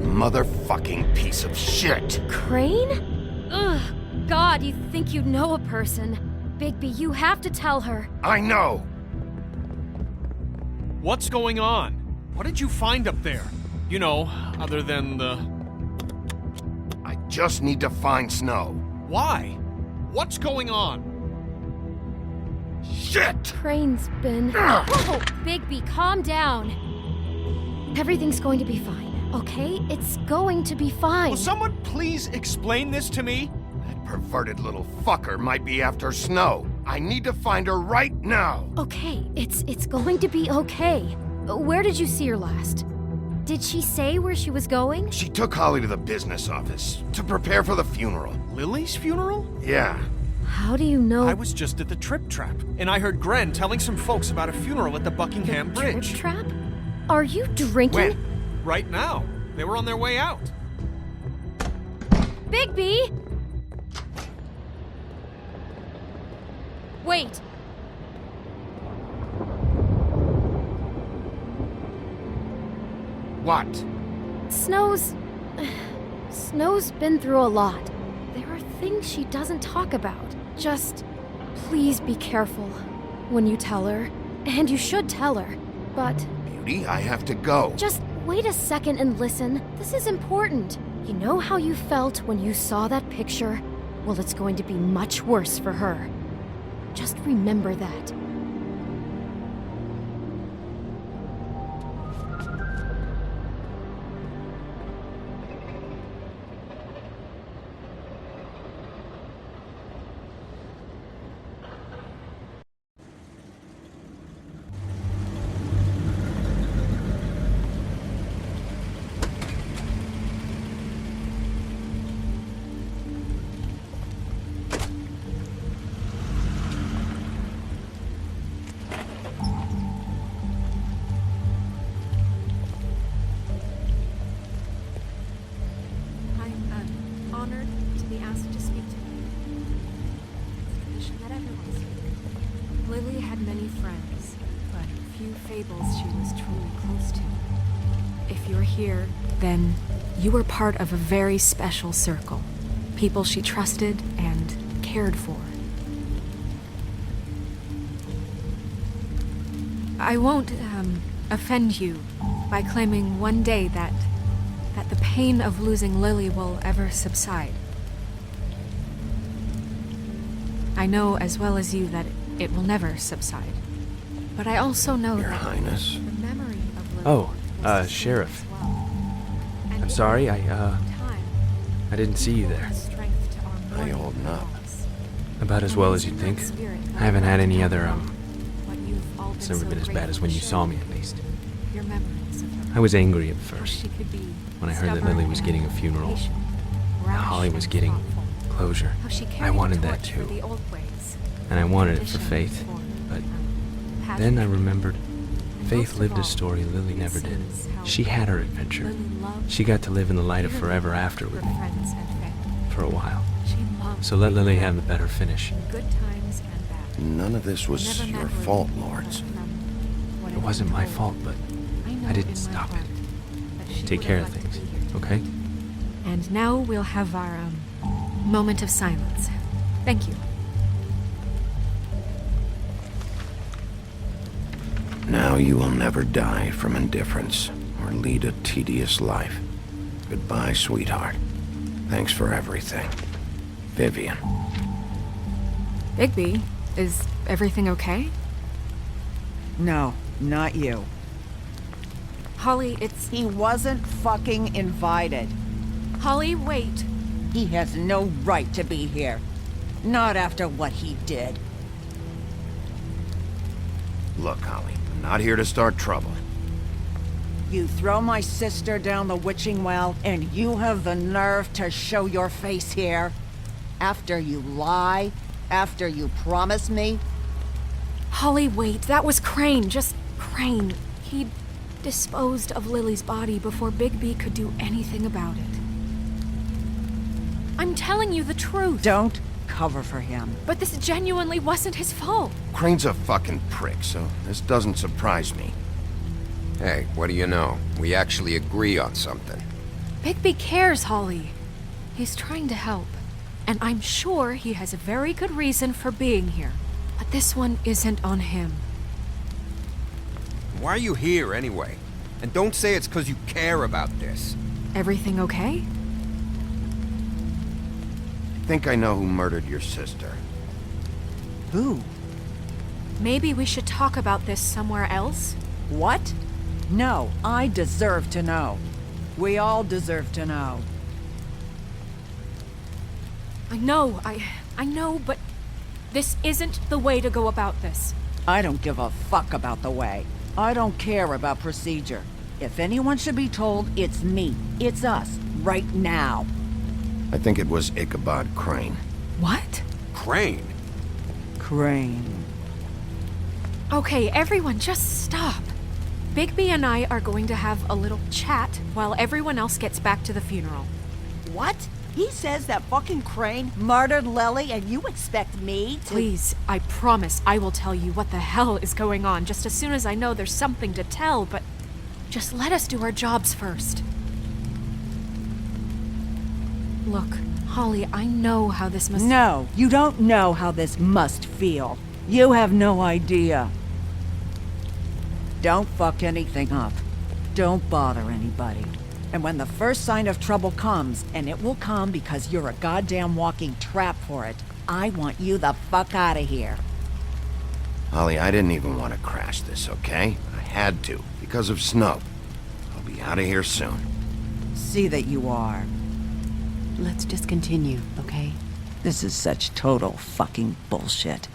motherfucking piece of shit! Crane? Ugh, God, you think you know a person. Bigby, you have to tell her. I know! What's going on? What did you find up there? You know, other than the... I just need to find Snow. Why? What's going on? Shit! Crane's been... Whoa! Bigby, calm down. Everything's going to be fine, okay? It's going to be fine. Will someone please explain this to me? That perverted little fucker might be after Snow. I need to find her right now! Okay, it's going to be okay. Where did you see her last? Did she say where she was going? She took Holly to the business office to prepare for the funeral. Lily's funeral? Yeah. How do you know? I was just at the Trip Trap, and I heard Gren telling some folks about a funeral at the Buckingham Bridge. Trip trap? Are you drinking? When? Right now. They were on their way out. Bigby! Wait. What? Snow's been through a lot. There are things she doesn't talk about. Just please be careful when you tell her. And you should tell her. But Beauty, I have to go. just wait a second and listen. This is important. You know how you felt when you saw that picture? Well, it's going to be much worse for her. Just remember that. Honored to be asked to speak to you. It's a tradition that everyone speaks. Lily had many friends, but few fables she was truly close to. If you're here, then you were part of a very special circle. People she trusted and cared for. I won't offend you by claiming one day that the pain of losing Lily will ever subside. I know as well as you that it will never subside. But I also know Your that Highness. the memory of Lily Oh, will sustain Sheriff. as well. And I'm in sorry, time, I didn't see you there. strength to our How you mourning holding up? cause. About as well as you'd think. I haven't had any other, it's never been as bad as when you saw me, at least. Your memories of her. I was angry at How first, she could be when I heard that stubborn Lily was getting a and funeral. patient, How rash Holly was and getting thoughtful. closure. How she I carried wanted the that torch for too. the old ways, And I wanted it for tradition Faith. for, But passion. then I remembered And Faith most of lived a all, story Lily it never did. seems how She had her adventure. Lily loved She got to live in the light of dearly forever after her with me, friends and family. for a while. She loved So let being Lily there have a better finish. in good times and bad. None of this was Never met your Lily, fault, but Lords. from what It I've wasn't been my told, fault, but I know I didn't in my stop heart it. that she Take would care have of liked things, to be here. okay? And now we'll have our moment of silence. Thank you. Now you will never die from indifference or lead a tedious life. Goodbye, sweetheart. Thanks for everything. Vivian. Bigby, is everything okay? No, not you. Holly, it's... He wasn't fucking invited. Holly, wait. He has no right to be here. Not after what he did. Look, Holly, I'm not here to start trouble. You throw my sister down the witching well, and you have the nerve to show your face here? After you lie? After you promise me? Holly, wait. That was Crane. Just Crane. He disposed of Lily's body before Bigby could do anything about it. I'm telling you the truth. Don't cover for him. But this genuinely wasn't his fault. Crane's a fucking prick, so this doesn't surprise me. Hey, what do you know? We actually agree on something. Bigby cares, Holly. He's trying to help. And I'm sure he has a very good reason for being here. But this one isn't on him. Why are you here, anyway? And don't say it's because you care about this. Everything okay? I think I know who murdered your sister. Who? Maybe we should talk about this somewhere else? What? No, I deserve to know. We all deserve to know. I know, but this isn't the way to go about this. I don't give a fuck about the way. I don't care about procedure. If anyone should be told, it's me. It's us. Right now. I think it was Ichabod Crane. What? Crane? Crane. Okay, everyone, just stop. Bigby and I are going to have a little chat while everyone else gets back to the funeral. What? He says that fucking Crane murdered Lily and you expect me to— Please, I promise I will tell you what the hell is going on just as soon as I know there's something to tell, but just let us do our jobs first. Look, Holly, I know how this must— No, you don't know how this must feel. You have no idea. Don't fuck anything up. Don't bother anybody. And when the first sign of trouble comes, and it will come because you're a goddamn walking trap for it, I want you the fuck out of here. Holly, I didn't even want to crash this, okay? I had to, because of Snow. I'll be out of here soon. See that you are. Let's just continue, okay? This is such total fucking bullshit.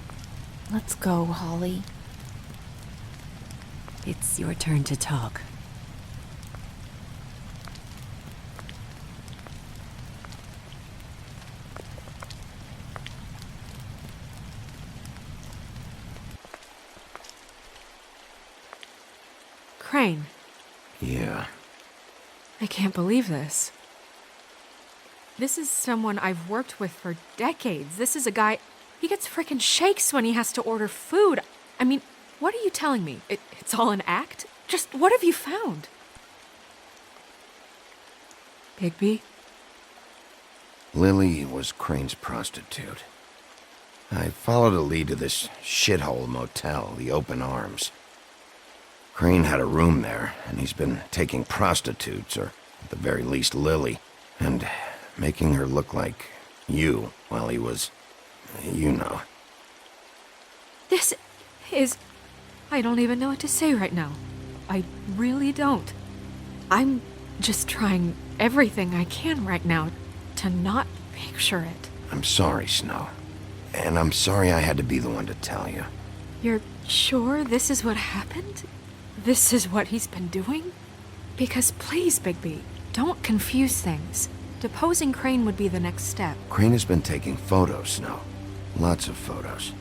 Let's go, Holly. It's your turn to talk. Crane, Yeah. I can't believe this. This is someone I've worked with for decades. This is a guy, he gets frickin' shakes when he has to order food. I mean, what are you telling me? It's all an act? Just what have you found? Bigby? Lily was Crane's prostitute. I followed a lead to this shithole motel, the Open Arms. Crane had a room there, and he's been taking prostitutes, or at the very least Lily, and making her look like you while he was, you know. This is... I don't even know what to say right now. I really don't. I'm just trying everything I can right now to not picture it. I'm sorry, Snow. And I'm sorry I had to be the one to tell you. You're sure this is what happened? This is what he's been doing? Because please, Bigby, don't confuse things. Deposing Crane would be the next step. Crane has been taking photos, Snow. Lots of photos.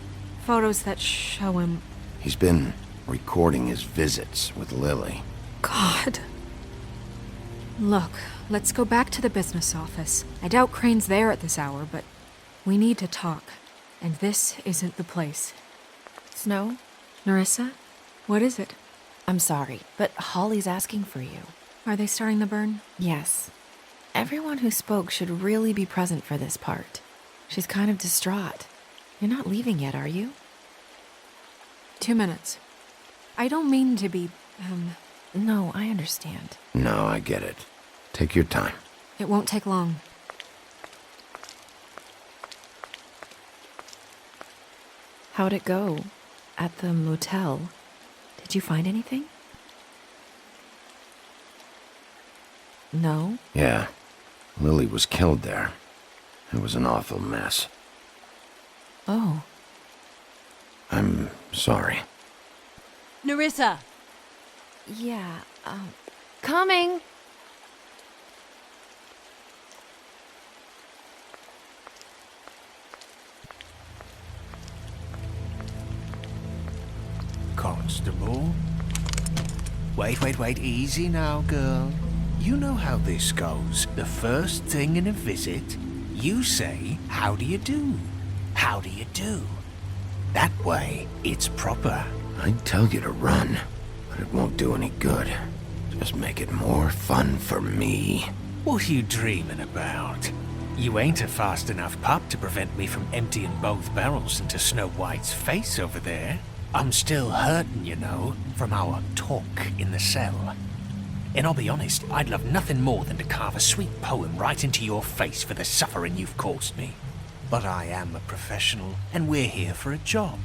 Photos that show him... He's been recording his visits with Lily. God. Look, let's go back to the business office. I doubt Crane's there at this hour, but we need to talk. And this isn't the place. Snow? Nerissa? What is it? I'm sorry, but Holly's asking for you. Are they starting the burn? Yes. Everyone who spoke should really be present for this part. She's kind of distraught. You're not leaving yet, are you? 2 minutes. I don't mean to be, No, I understand. No, I get it. Take your time. It won't take long. How'd it go? At the motel? Did you find anything? No? Yeah. Lily was killed there. It was an awful mess. Oh. I'm sorry. Nerissa! Yeah, Coming! Constable? Wait, easy now, girl. You know how this goes. The first thing in a visit, you say, "How do you do? How do you do?" That way, it's proper. I'd tell you to run, but it won't do any good. Just make it more fun for me. What are you dreaming about? You ain't a fast enough pup to prevent me from emptying both barrels into Snow White's face over there. I'm still hurting, you know, from our talk in the cell. And I'll be honest, I'd love nothing more than to carve a sweet poem right into your face for the suffering you've caused me. But I am a professional, and we're here for a job.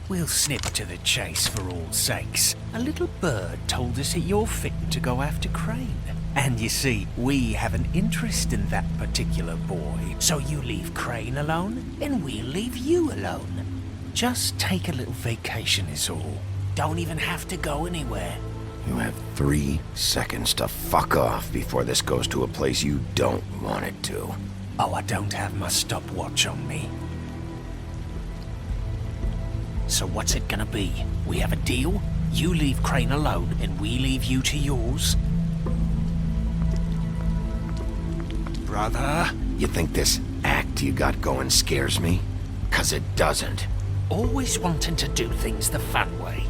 We'll snip to the chase for all sakes. A little bird told us that you're fitting to go after Crane. And you see, we have an interest in that particular boy. So you leave Crane alone, and we'll leave you alone. Just take a little vacation is all. Don't even have to go anywhere. You have 3 seconds to fuck off before this goes to a place you don't want it to. Oh, I don't have my stopwatch on me. So what's it gonna be? We have a deal? You leave Crane alone, and we leave you to yours? Brother? You think this act you got going scares me? 'Cause it doesn't. Always wanting to do things the fun way.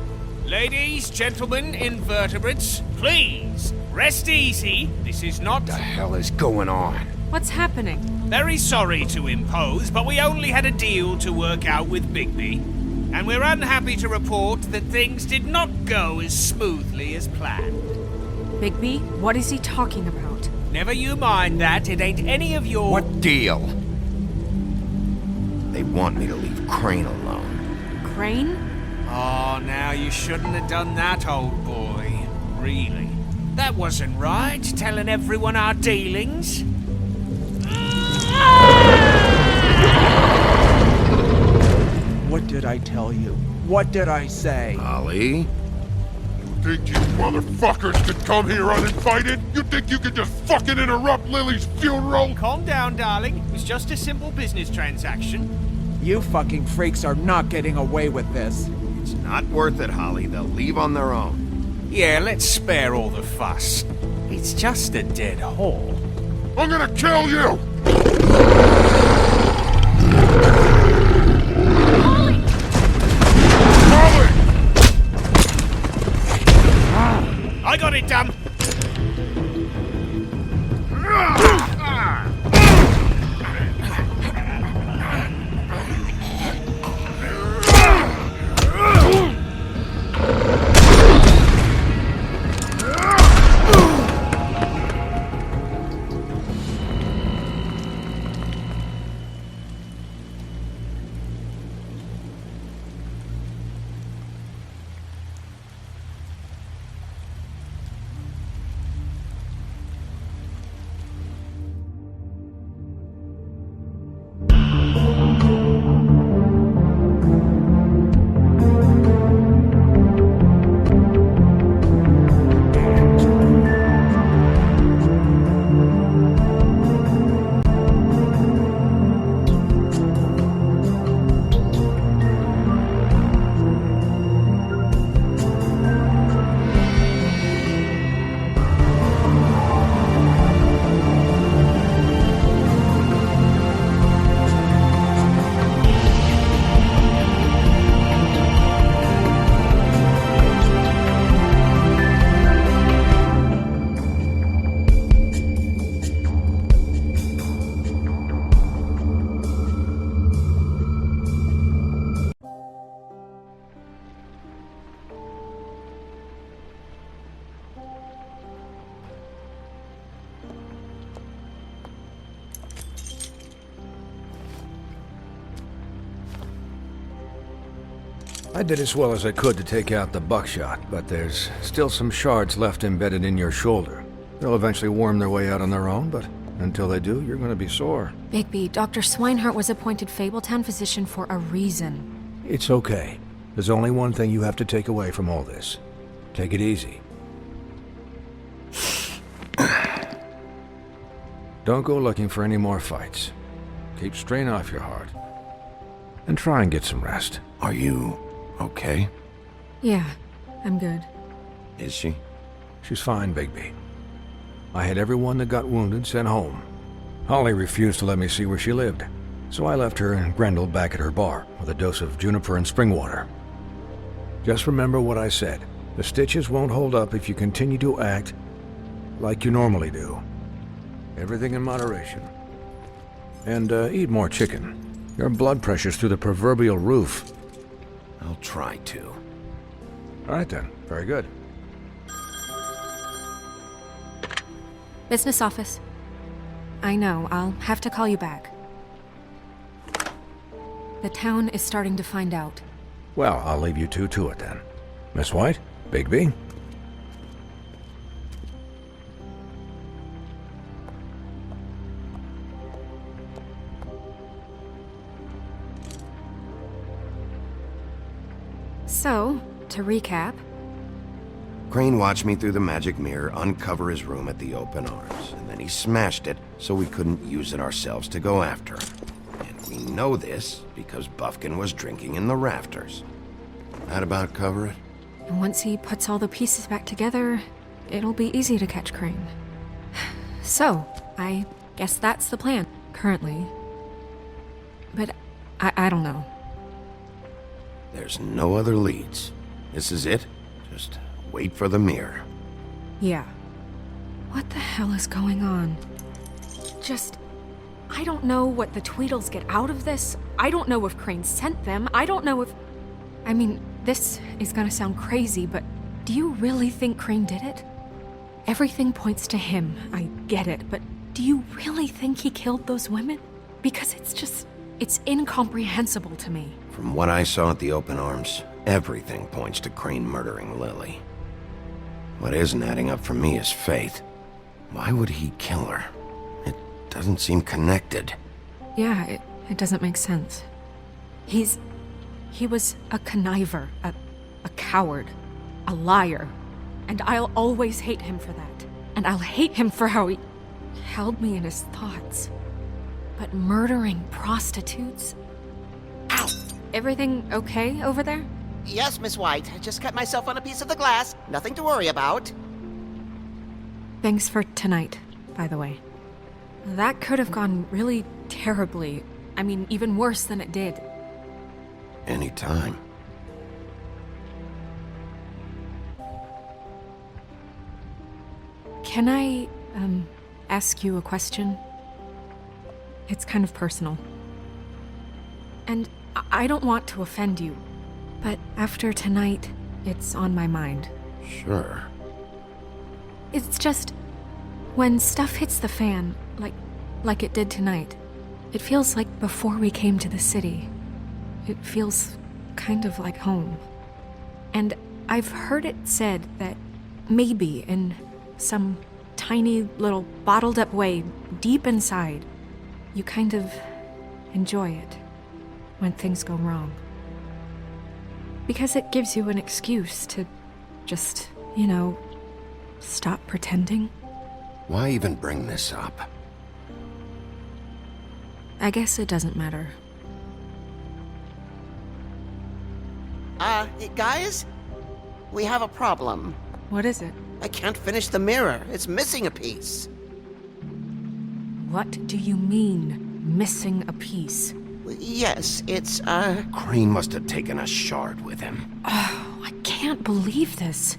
Ladies, gentlemen, invertebrates, please, rest easy. This is not... What the hell is going on? What's happening? Very sorry to impose, but we only had a deal to work out with Bigby. And we're unhappy to report that things did not go as smoothly as planned. Bigby, what is he talking about? Never you mind that, it ain't any of your... What deal? They want me to leave Crane alone. Crane? Oh, now you shouldn't have done that, old boy. Really. That wasn't right, telling everyone our dealings. What did I tell you? What did I say? Holly? You think you motherfuckers could come here uninvited? You think you could just fucking interrupt Lily's funeral? Calm down, darling. It was just a simple business transaction. You fucking freaks are not getting away with this. It's not worth it, Holly. They'll leave on their own. Yeah, let's spare all the fuss. It's just a dead hole. I'm gonna kill you! I got it, damn! I did as well as I could to take out the buckshot, but there's still some shards left embedded in your shoulder. They'll eventually worm their way out on their own, but until they do, you're going to be sore. Bigby, Dr. Swinehart was appointed Fabletown physician for a reason. It's okay. There's only one thing you have to take away from all this. Take it easy. Don't go looking for any more fights. Keep strain off your heart. And try and get some rest. Are you okay? Yeah, I'm good. Is she? She's fine, Bigby. I had everyone that got wounded sent home. Holly refused to let me see where she lived, so I left her and Grendel back at her bar with a dose of juniper and spring water. Just remember what I said. The stitches won't hold up if you continue to act like you normally do. Everything in moderation. And eat more chicken. Your blood pressure's through the proverbial roof. I'll try to. All right then. Very good. Business office. I know, I'll have to call you back. The town is starting to find out. Well, I'll leave you two to it then. Miss White? Bigby? So, to recap, Crane watched me through the magic mirror uncover his room at the open arms, and then he smashed it so we couldn't use it ourselves to go after him. And we know this because Buffkin was drinking in the rafters. That about cover it? and once he puts all the pieces back together, it'll be easy to catch Crane. So, I guess that's the plan, currently. But I don't know. There's no other leads. This is it. Just wait for the mirror. Yeah. What the hell is going on? I don't know what the Tweedles get out of this. I don't know if Crane sent them. I don't know if... I mean, this is gonna sound crazy, but do you really think Crane did it? Everything points to him, I get it, but do you really think he killed those women? Because it's incomprehensible to me. From what I saw at the open arms, everything points to Crane murdering Lily. What isn't adding up for me is Faith. Why would he kill her? It doesn't seem connected. Yeah, it doesn't make sense. He was a conniver, a coward, a liar. And I'll always hate him for that. And I'll hate him for how he held me in his thoughts. But murdering prostitutes? Ow! Everything okay over there? Yes, Miss White. I just cut myself on a piece of the glass. Nothing to worry about. Thanks for tonight, by the way. That could have gone really terribly. I mean, even worse than it did. Anytime. Can I, ask you a question? It's kind of personal. And I don't want to offend you, but after tonight, it's on my mind. Sure. It's just, when stuff hits the fan, like it did tonight, it feels like before we came to the city. It feels kind of like home. And I've heard it said that maybe in some tiny little bottled up way deep inside, you kind of enjoy it when things go wrong. Because it gives you an excuse to just, stop pretending. Why even bring this up? I guess it doesn't matter. Guys? We have a problem. What is it? I can't finish the mirror. It's missing a piece. What do you mean, missing a piece? Yes, it's, Crane must have taken a shard with him. Oh, I can't believe this.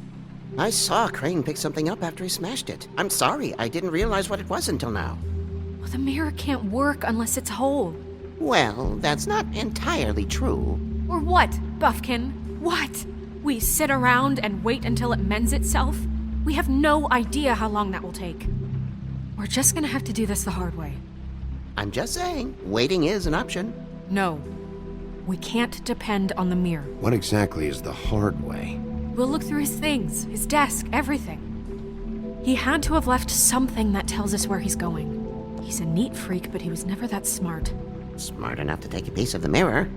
I saw Crane pick something up after he smashed it. I'm sorry, I didn't realize what it was until now. Well, the mirror can't work unless it's whole. Well, that's not entirely true. Or what, Buffkin? What? We sit around and wait until it mends itself? We have no idea how long that will take. We're just gonna have to do this the hard way. I'm just saying, waiting is an option. No. We can't depend on the mirror. What exactly is the hard way? We'll look through his things, his desk, everything. He had to have left something that tells us where he's going. He's a neat freak, but he was never that smart. Smart enough to take a piece of the mirror.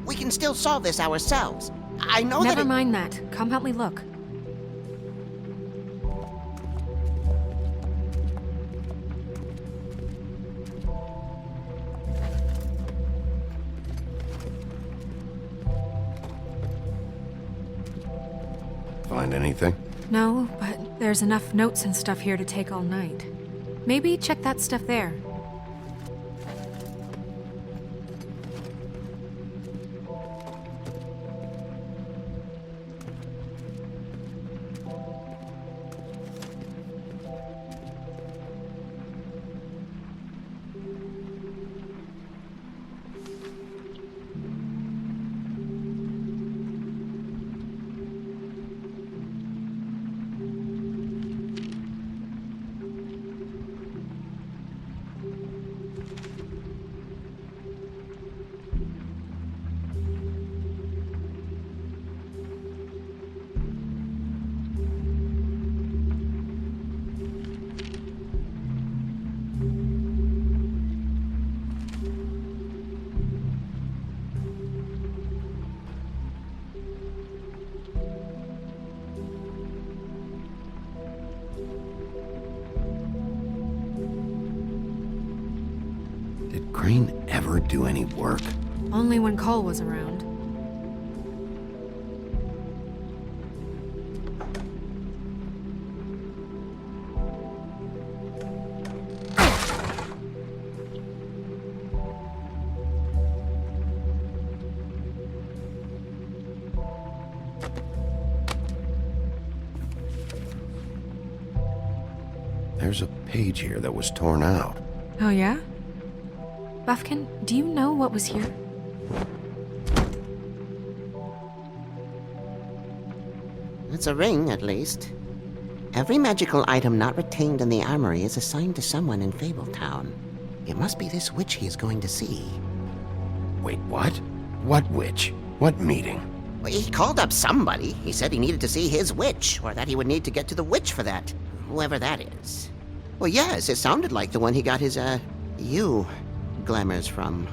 We can still solve this ourselves. I know Never mind that. Come help me look. Find anything? No, but there's enough notes and stuff here to take all night. Maybe check that stuff there. Crane ever do any work? Only when Cole was around. There's a page here that was torn out. Oh, yeah? Buffkin, do you know what was here? It's a ring, at least. Every magical item not retained in the armory is assigned to someone in Fabletown. It must be this witch he is going to see. Wait, what? What witch? What meeting? Well, he called up somebody. He said he needed to see his witch, or that he would need to get to the witch for that. Whoever that is. Well, yes, it sounded like the one he got his, glamours from.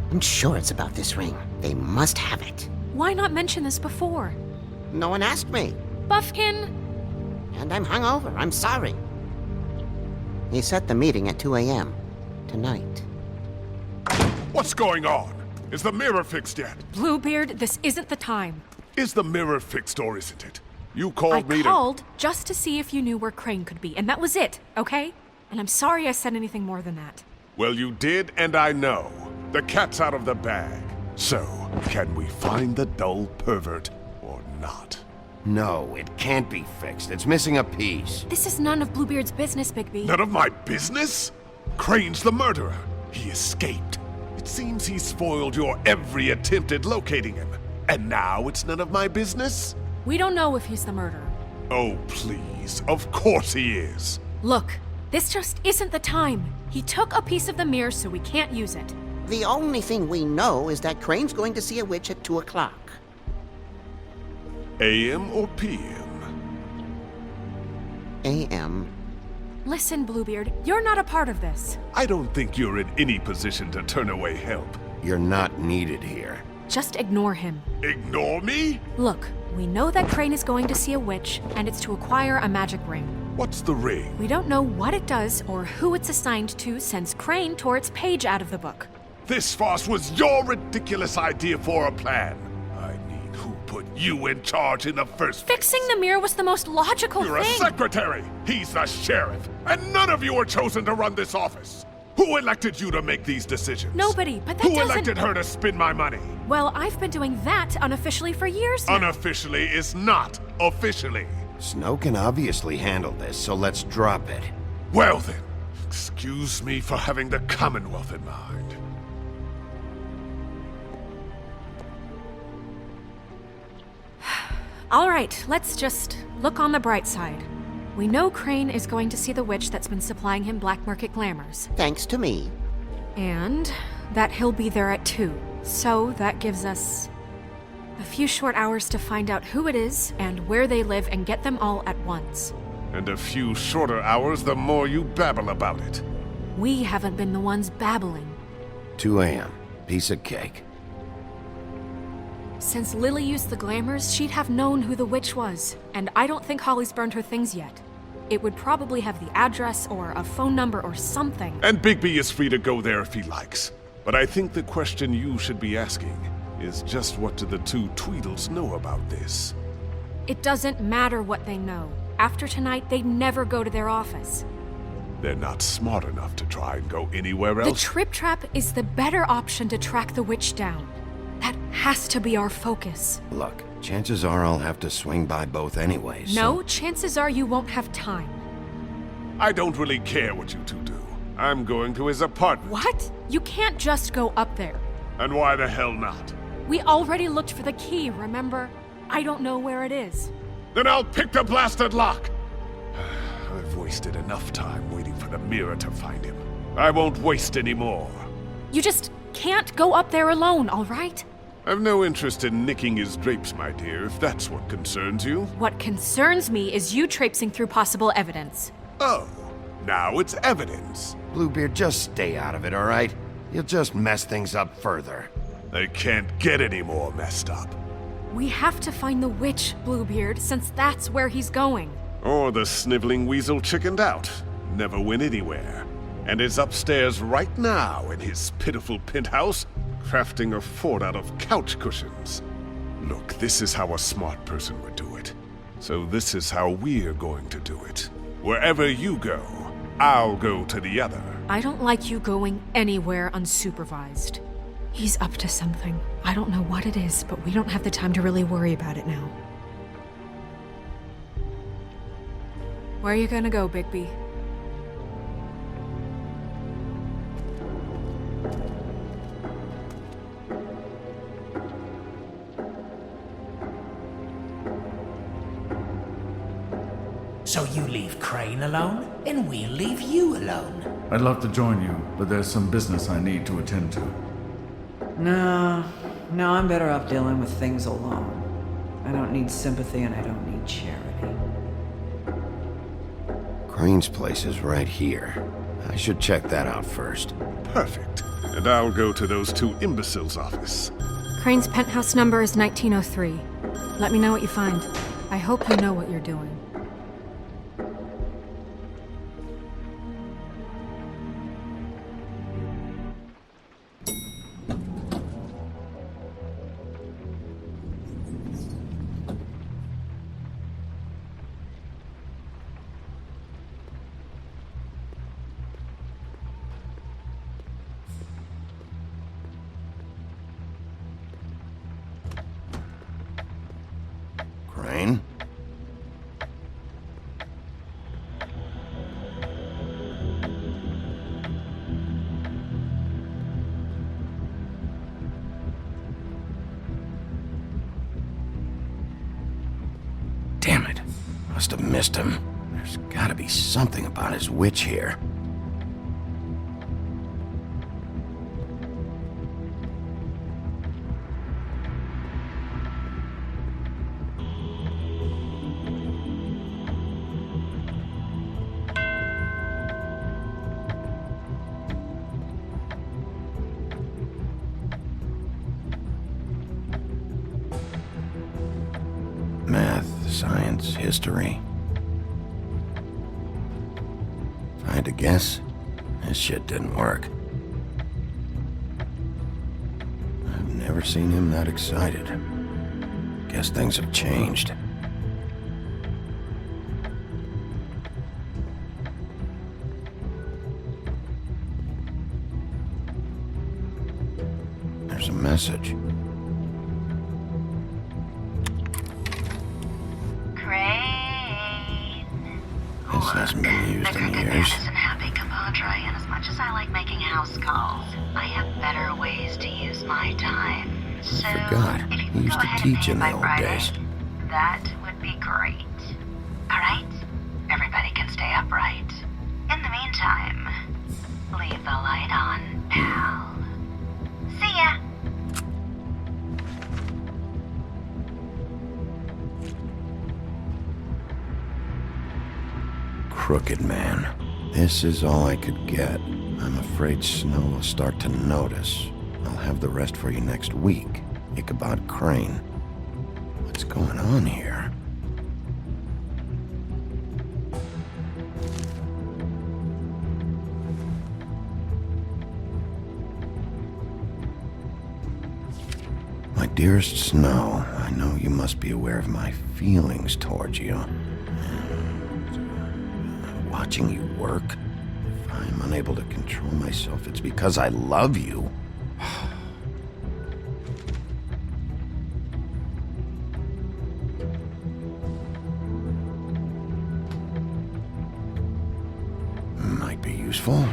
I'm sure it's about this ring. They must have it. Why not mention this before? No one asked me. Buffkin! And I'm hungover. I'm sorry. He set the meeting at 2 a.m. tonight. What's going on? Is the mirror fixed yet? Bluebeard, this isn't the time. Is the mirror fixed or isn't it? You called I me called just to see if you knew where Crane could be, and that was it, okay? And I'm sorry I said anything more than that. Well, you did, and I know. The cat's out of the bag. So, can we find the dull pervert or not? No, it can't be fixed. It's missing a piece. This is none of Bluebeard's business, Bigby. None of my business? Crane's the murderer. He escaped. It seems he spoiled your every attempt at locating him. And now it's none of my business? We don't know if he's the murderer. Oh, please. Of course he is. Look, this just isn't the time. He took a piece of the mirror, so we can't use it. The only thing we know is that Crane's going to see a witch at 2 o'clock. AM or PM? AM. Listen, Bluebeard, you're not a part of this. I don't think you're in any position to turn away help. You're not needed here. Just ignore him. Ignore me? Look, we know that Crane is going to see a witch, and it's to acquire a magic ring. What's the ring? We don't know what it does or who it's assigned to since Crane tore its page out of the book. This farce was your ridiculous idea for a plan. I mean, who put you in charge in the first place? Fixing the mirror was the most logical You're thing. a secretary. He's the sheriff. And none of you were chosen to run this office. Who elected you to make these decisions? Nobody, but that Who doesn't... elected her to spend my money? Well, I've been doing that unofficially for years now. Unofficially is not officially. Snow can obviously handle this, so let's drop it. Well then, excuse me for having the Commonwealth in mind. All right, let's just look on the bright side. We know Crane is going to see the witch that's been supplying him black market glamours. Thanks to me. And that he'll be there at 2. So that gives us a few short hours to find out who it is and where they live and get them all at once. And a few shorter hours the more you babble about it. We haven't been the ones babbling. 2 a.m. Piece of cake. Since Lily used the glamours, she'd have known who the witch was. And I don't think Holly's burned her things yet. It would probably have the address or a phone number or something. And Bigby is free to go there if he likes. But I think the question you should be asking is just what do the two Tweedles know about this? It doesn't matter what they know. After tonight, they'd never go to their office. They're not smart enough to try and go anywhere else. The Trip Trap is the better option to track the witch down. That has to be our focus. Look, chances are I'll have to swing by both anyways. No, chances are you won't have time. I don't really care what you two do. I'm going to his apartment. What? You can't just go up there. And why the hell not? We already looked for the key, remember? I don't know where it is. Then I'll pick the blasted lock! I've wasted enough time waiting for the mirror to find him. I won't waste any more. You just can't go up there alone, all right? I've no interest in nicking his drapes, my dear, if that's what concerns you. What concerns me is you traipsing through possible evidence. Oh, now it's evidence. Bluebeard, just stay out of it, all right? You'll just mess things up further. They can't get any more messed up. We have to find the witch, Bluebeard, since that's where he's going. Or the sniveling weasel chickened out. Never went anywhere. and is upstairs right now in his pitiful penthouse, crafting a fort out of couch cushions. Look, this is how a smart person would do it. So this is how we're going to do it. Wherever you go, I'll go to the other. I don't like you going anywhere unsupervised. He's up to something. I don't know what it is, but we don't have the time to really worry about it now. Where are you gonna go, Bigby? So you leave Crane alone, and we'll leave you alone. I'd love to join you, but there's some business I need to attend to. No, I'm better off dealing with things alone. I don't need sympathy and I don't need charity. Crane's place is right here. I should check that out first. Perfect. And I'll go to those two imbeciles' office. Crane's penthouse number is 1903. Let me know what you find. I hope you know what you're doing. Crane? Damn it. Must have missed him. There's gotta be something about his witch here. Math, science, history. If I had to guess, this shit didn't work. I've never seen him that excited. Guess things have changed. There's a message. This hasn't been used in years. Isn't happy, compadre, and as much as I like making house calls, I have better ways to use my time. So, Forgot. if you He can used go to ahead teach and in pay the by old Friday, days. that would be great. Alright? Everybody can stay upright. In the meantime, leave the light on, pal. See ya! Crooked man. This is all I could get. I'm afraid Snow will start to notice. I'll have the rest for you next week. Ichabod Crane. What's going on here? My dearest Snow, I know you must be aware of my feelings towards you. Watching you work, if I'm unable to control myself, it's because I love you. Might be useful.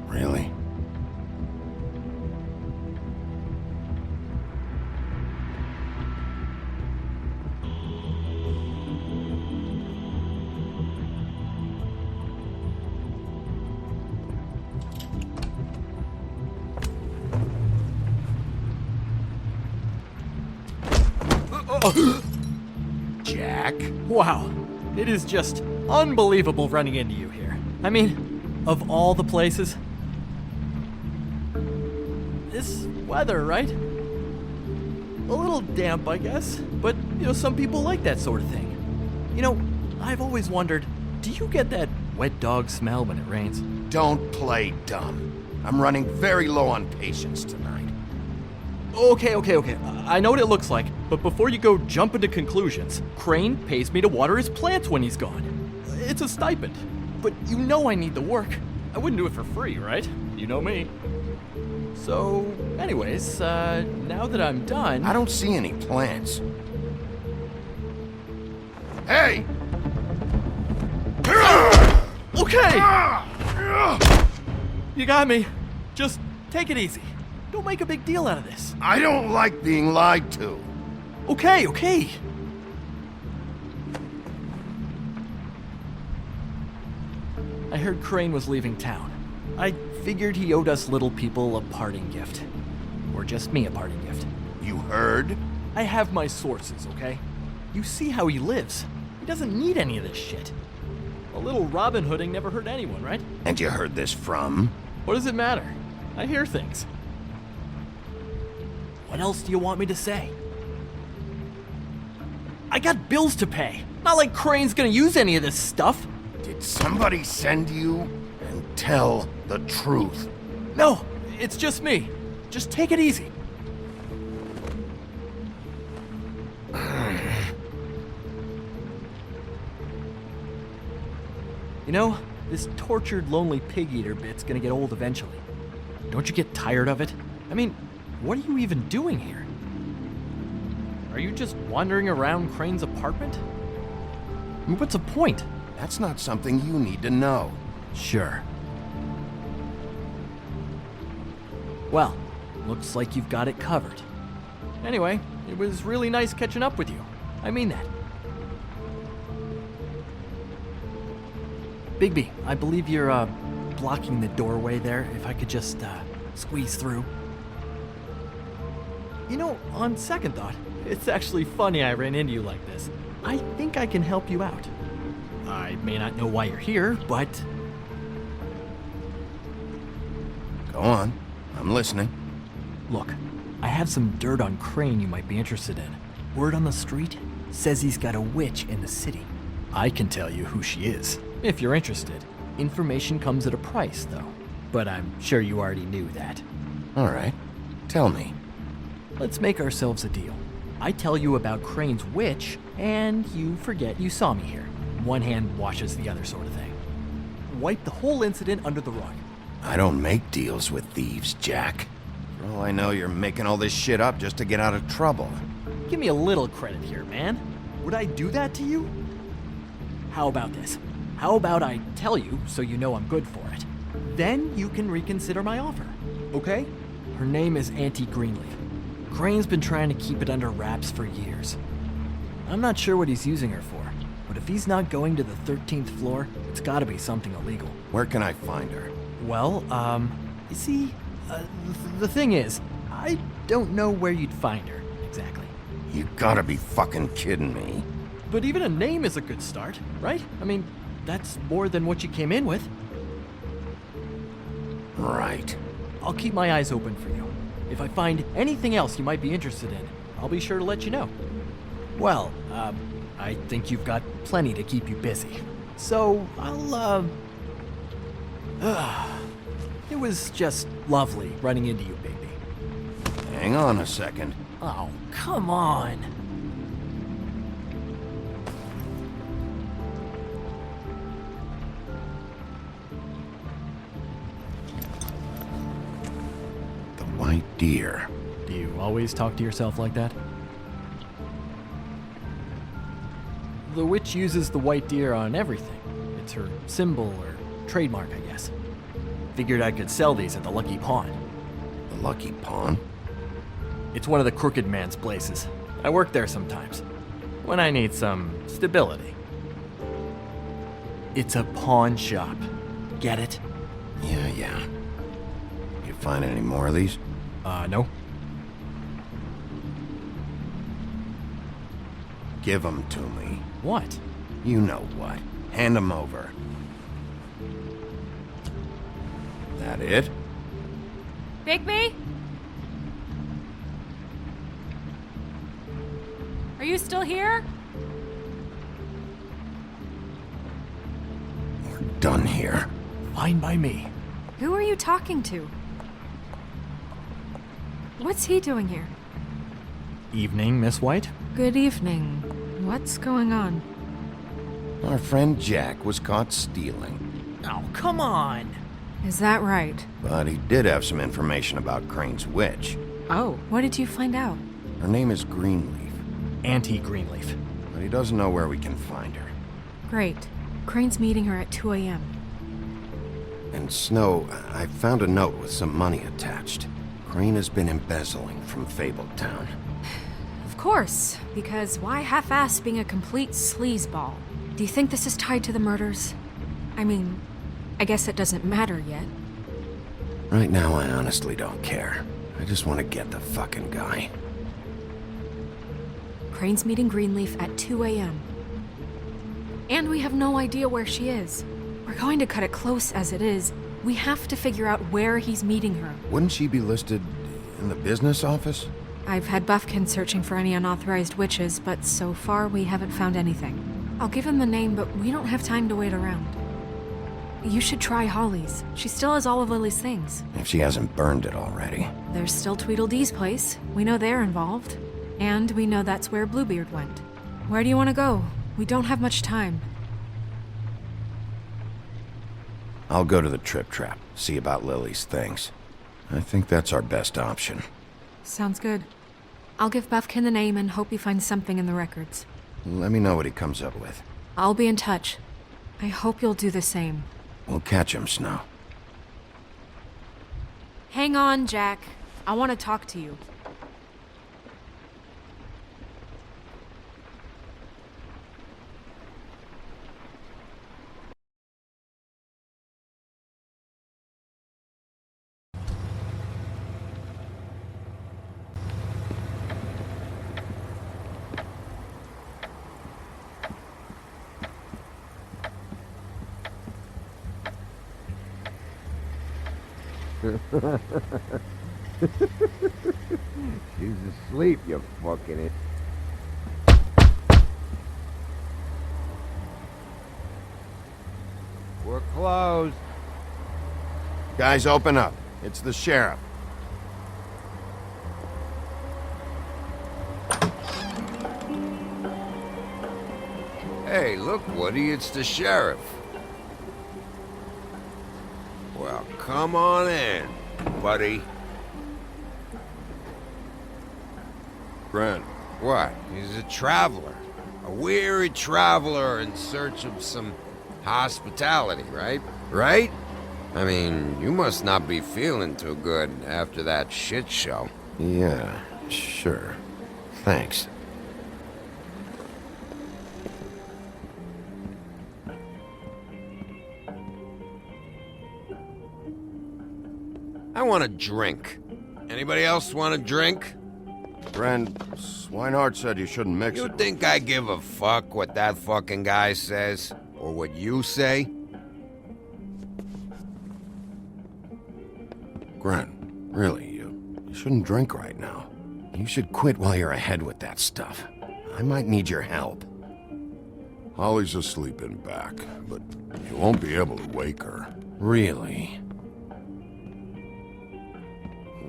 Really? Jack? Wow, it is just unbelievable running into you here. I mean, of all the places. This weather, right? A little damp, I guess, but, some people like that sort of thing. I've always wondered, do you get that wet dog smell when it rains? Don't play dumb. I'm running very low on patience tonight. Okay. I know what it looks like, but before you go jumping to conclusions, Crane pays me to water his plants when he's gone. It's a stipend, but I need the work. I wouldn't do it for free, right? You know me. So, anyways, now that I'm done... I don't see any plants. Hey! Okay! You got me. Just take it easy. Don't make a big deal out of this. I don't like being lied to. Okay. I heard Crane was leaving town. I figured he owed us little people a parting gift. Or just me a parting gift. You heard? I have my sources, okay? You see how he lives. He doesn't need any of this shit. A little Robin Hooding never hurt anyone, right? And you heard this from? What does it matter? I hear things. What else do you want me to say? I got bills to pay. Not like Crane's gonna use any of this stuff. Did somebody send you? And tell the truth. No, it's just me. Just take it easy. This tortured, lonely pig-eater bit's gonna get old eventually. Don't you get tired of it? I mean, what are you even doing here? Are you just wandering around Crane's apartment? I mean, what's the point? That's not something you need to know. Sure. Well, looks like you've got it covered. Anyway, it was really nice catching up with you. I mean that. Bigby, I believe you're, blocking the doorway there. If I could just, squeeze through. On second thought, it's actually funny I ran into you like this. I think I can help you out. I may not know why you're here, but... Go on. I'm listening. Look, I have some dirt on Crane you might be interested in. Word on the street says he's got a witch in the city. I can tell you who she is, if you're interested. Information comes at a price, though. But I'm sure you already knew that. All right. Tell me. Let's make ourselves a deal. I tell you about Crane's witch, and you forget you saw me here. One hand washes the other sort of thing. Wipe the whole incident under the rug. I don't make deals with thieves, Jack. For all I know, you're making all this shit up just to get out of trouble. Give me a little credit here, man. Would I do that to you? How about this? How about I tell you so you know I'm good for it? Then you can reconsider my offer, okay? Her name is Auntie Greenleaf. Crane's been trying to keep it under wraps for years. I'm not sure what he's using her for, but if he's not going to the 13th floor, it's gotta be something illegal. Where can I find her? Well, you see, the thing is, I don't know where you'd find her, exactly. You gotta be fucking kidding me. But even a name is a good start, right? I mean, that's more than what you came in with. Right. I'll keep my eyes open for you. If I find anything else you might be interested in, I'll be sure to let you know. Well, I think you've got plenty to keep you busy. So, I'll, it was just lovely running into you, Bigby. Hang on a second. Oh, come on. The white deer. Do you always talk to yourself like that? The witch uses the white deer on everything. It's her symbol or trademark, I guess. Figured I could sell these at the Lucky Pawn. The Lucky Pawn? It's one of the crooked man's places. I work there sometimes, when I need some stability. It's a pawn shop. Get it? Yeah. You find any more of these? No. Give 'em to me. What? You know what. Hand 'em over. That it? Bigby? Are you still here? We're done here. Fine by me. Who are you talking to? What's he doing here? Evening, Miss White. Good evening. What's going on? Our friend Jack was caught stealing. Oh, come on! Is that right? But he did have some information about Crane's witch. Oh, what did you find out? Her name is Greenleaf. Auntie Greenleaf. But he doesn't know where we can find her. Great. Crane's meeting her at 2 a.m. And Snow, I found a note with some money attached. Crane has been embezzling from Fabletown. Of course, because why half-ass being a complete sleazeball? Do you think this is tied to the murders? I mean, I guess it doesn't matter yet. Right now, I honestly don't care. I just want to get the fucking guy. Crane's meeting Greenleaf at 2 a.m. And we have no idea where she is. We're going to cut it close as it is. We have to figure out where he's meeting her. Wouldn't she be listed in the business office? I've had Buffkin searching for any unauthorized witches, but so far we haven't found anything. I'll give him the name, but we don't have time to wait around. You should try Holly's. She still has all of Lily's things. If she hasn't burned it already. There's still Tweedledee's place. We know they're involved. And we know that's where Bluebeard went. Where do you want to go? We don't have much time. I'll go to the Trip Trap, see about Lily's things. I think that's our best option. Sounds good. I'll give Buffkin the name and hope he finds something in the records. Let me know what he comes up with. I'll be in touch. I hope you'll do the same. We'll catch him, Snow. Hang on, Jack. I want to talk to you. She's asleep, you fucking it. We're closed. Guys, open up. It's the sheriff. Hey, look, Woody, it's the sheriff. Well, come on in, buddy. Grant. What? He's a traveler. A weary traveler in search of some hospitality, right? Right? I mean, you must not be feeling too good after that shit show. Yeah, sure. Thanks. I want a drink. Anybody else want a drink? Friend, Swinehart said you shouldn't mix it. You think I give a fuck what that fucking guy says? Or what you say? Grant, really, you shouldn't drink right now. You should quit while you're ahead with that stuff. I might need your help. Holly's asleep in back, but you won't be able to wake her. Really?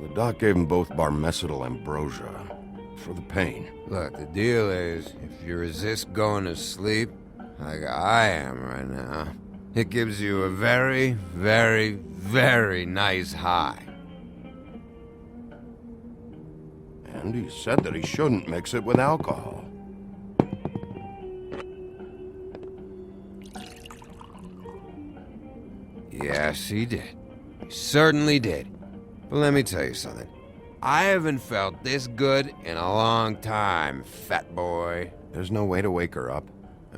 The doc gave them both Barmecidal ambrosia for the pain. Look, the deal is, if you resist going to sleep, like I am right now, it gives you a very, very, very nice high. And he said that he shouldn't mix it with alcohol. Yes, he did. He certainly did. But let me tell you something. I haven't felt this good in a long time, fat boy. There's no way to wake her up?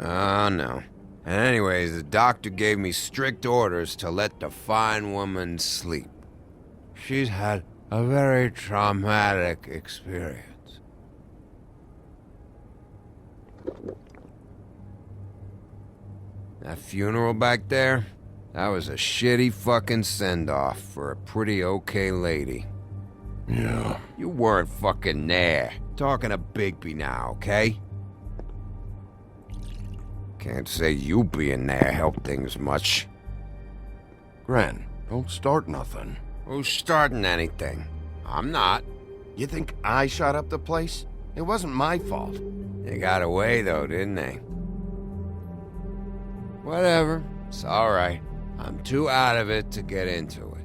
Oh, no. And anyways, the doctor gave me strict orders to let the fine woman sleep. She's had a very traumatic experience. That funeral back there, that was a shitty fucking send-off for a pretty okay lady. Yeah. You weren't fucking there. Talking to Bigby now, okay? Can't say you being there helped things much. Gren, don't start nothing. Who's starting anything? I'm not. You think I shot up the place? It wasn't my fault. They got away though, didn't they? Whatever. It's alright. I'm too out of it to get into it.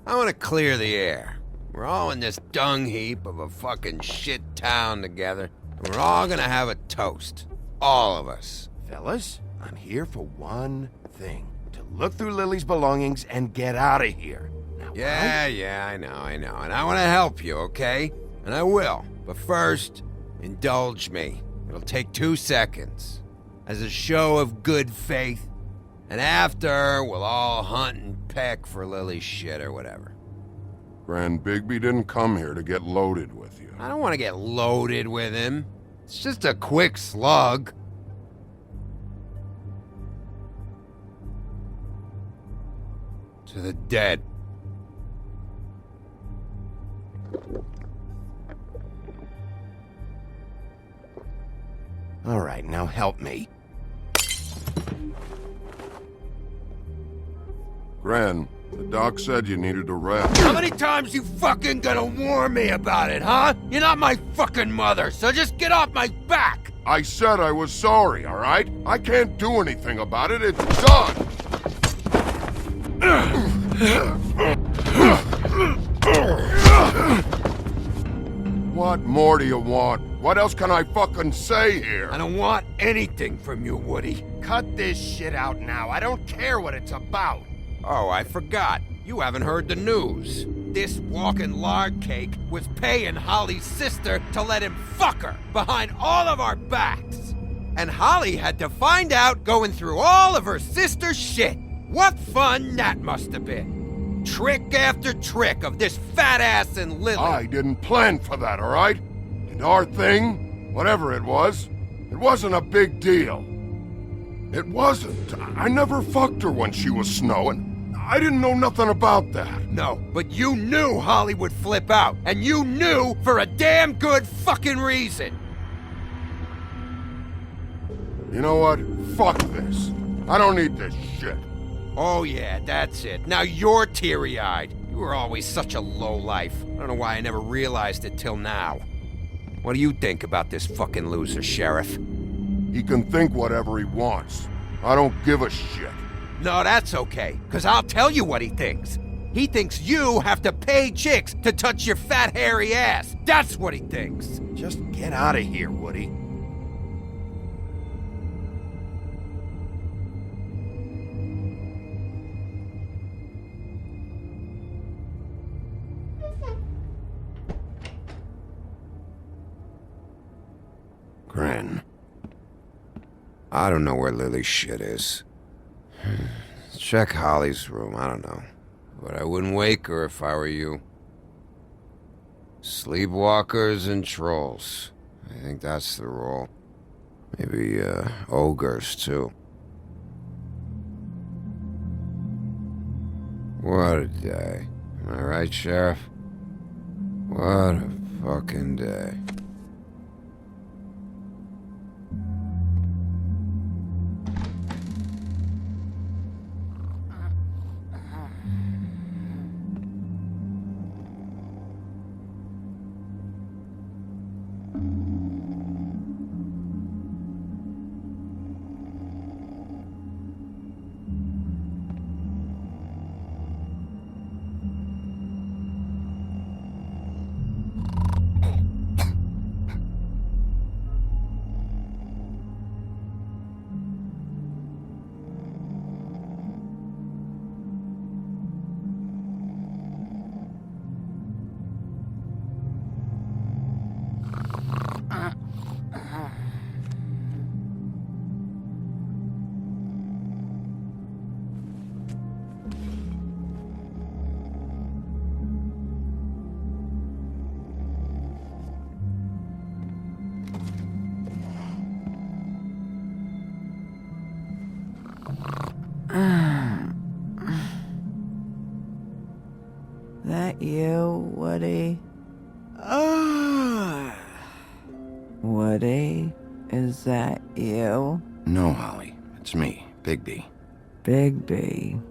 I want to clear the air. We're all in this dung heap of a fucking shit town together, and we're all gonna have a toast. All of us. Fellas, I'm here for one thing. To look through Lily's belongings and get out of here. Now, Yeah, I know. And I want to help you, okay? And I will. But first, indulge me. It'll take 2 seconds. As a show of good faith. And after, we'll all hunt and peck for Lily's shit or whatever. Grand Bigby didn't come here to get loaded with you. I don't want to get loaded with him. It's just a quick slug. To the dead. All right, now help me. Gran, the doc said you needed a rest. How many times you fucking gonna warn me about it, huh? You're not my fucking mother, so just get off my back! I said I was sorry, all right? I can't do anything about it. It's done. What more do you want? What else can I fucking say here? I don't want anything from you, Woody. Cut this shit out now. I don't care what it's about. Oh, I forgot. You haven't heard the news. This walking lard cake was paying Holly's sister to let him fuck her behind all of our backs. And Holly had to find out going through all of her sister's shit. What fun that must have been. Trick after trick of this fat ass and Lily. I didn't plan for that, all right? And our thing, whatever it wasn't a big deal. It wasn't. I never fucked her when she was snowing. I didn't know nothing about that. No, but you knew Holly would flip out. And you knew for a damn good fucking reason. You know what? Fuck this. I don't need this shit. Oh yeah, that's it. Now you're teary-eyed. You were always such a lowlife. I don't know why I never realized it till now. What do you think about this fucking loser, Sheriff? He can think whatever he wants. I don't give a shit. No, that's okay, because I'll tell you what he thinks. He thinks you have to pay chicks to touch your fat, hairy ass. That's what he thinks. Just get out of here, Woody. Gran. I don't know where Lily's shit is. Check Holly's room, I don't know. But I wouldn't wake her if I were you. Sleepwalkers and trolls. I think that's the rule. Maybe, ogres, too. What a day. Am I right, Sheriff? What a fucking day. That you, Woody? Woody? Is that you? No, Holly. It's me, Bigby. Bigby.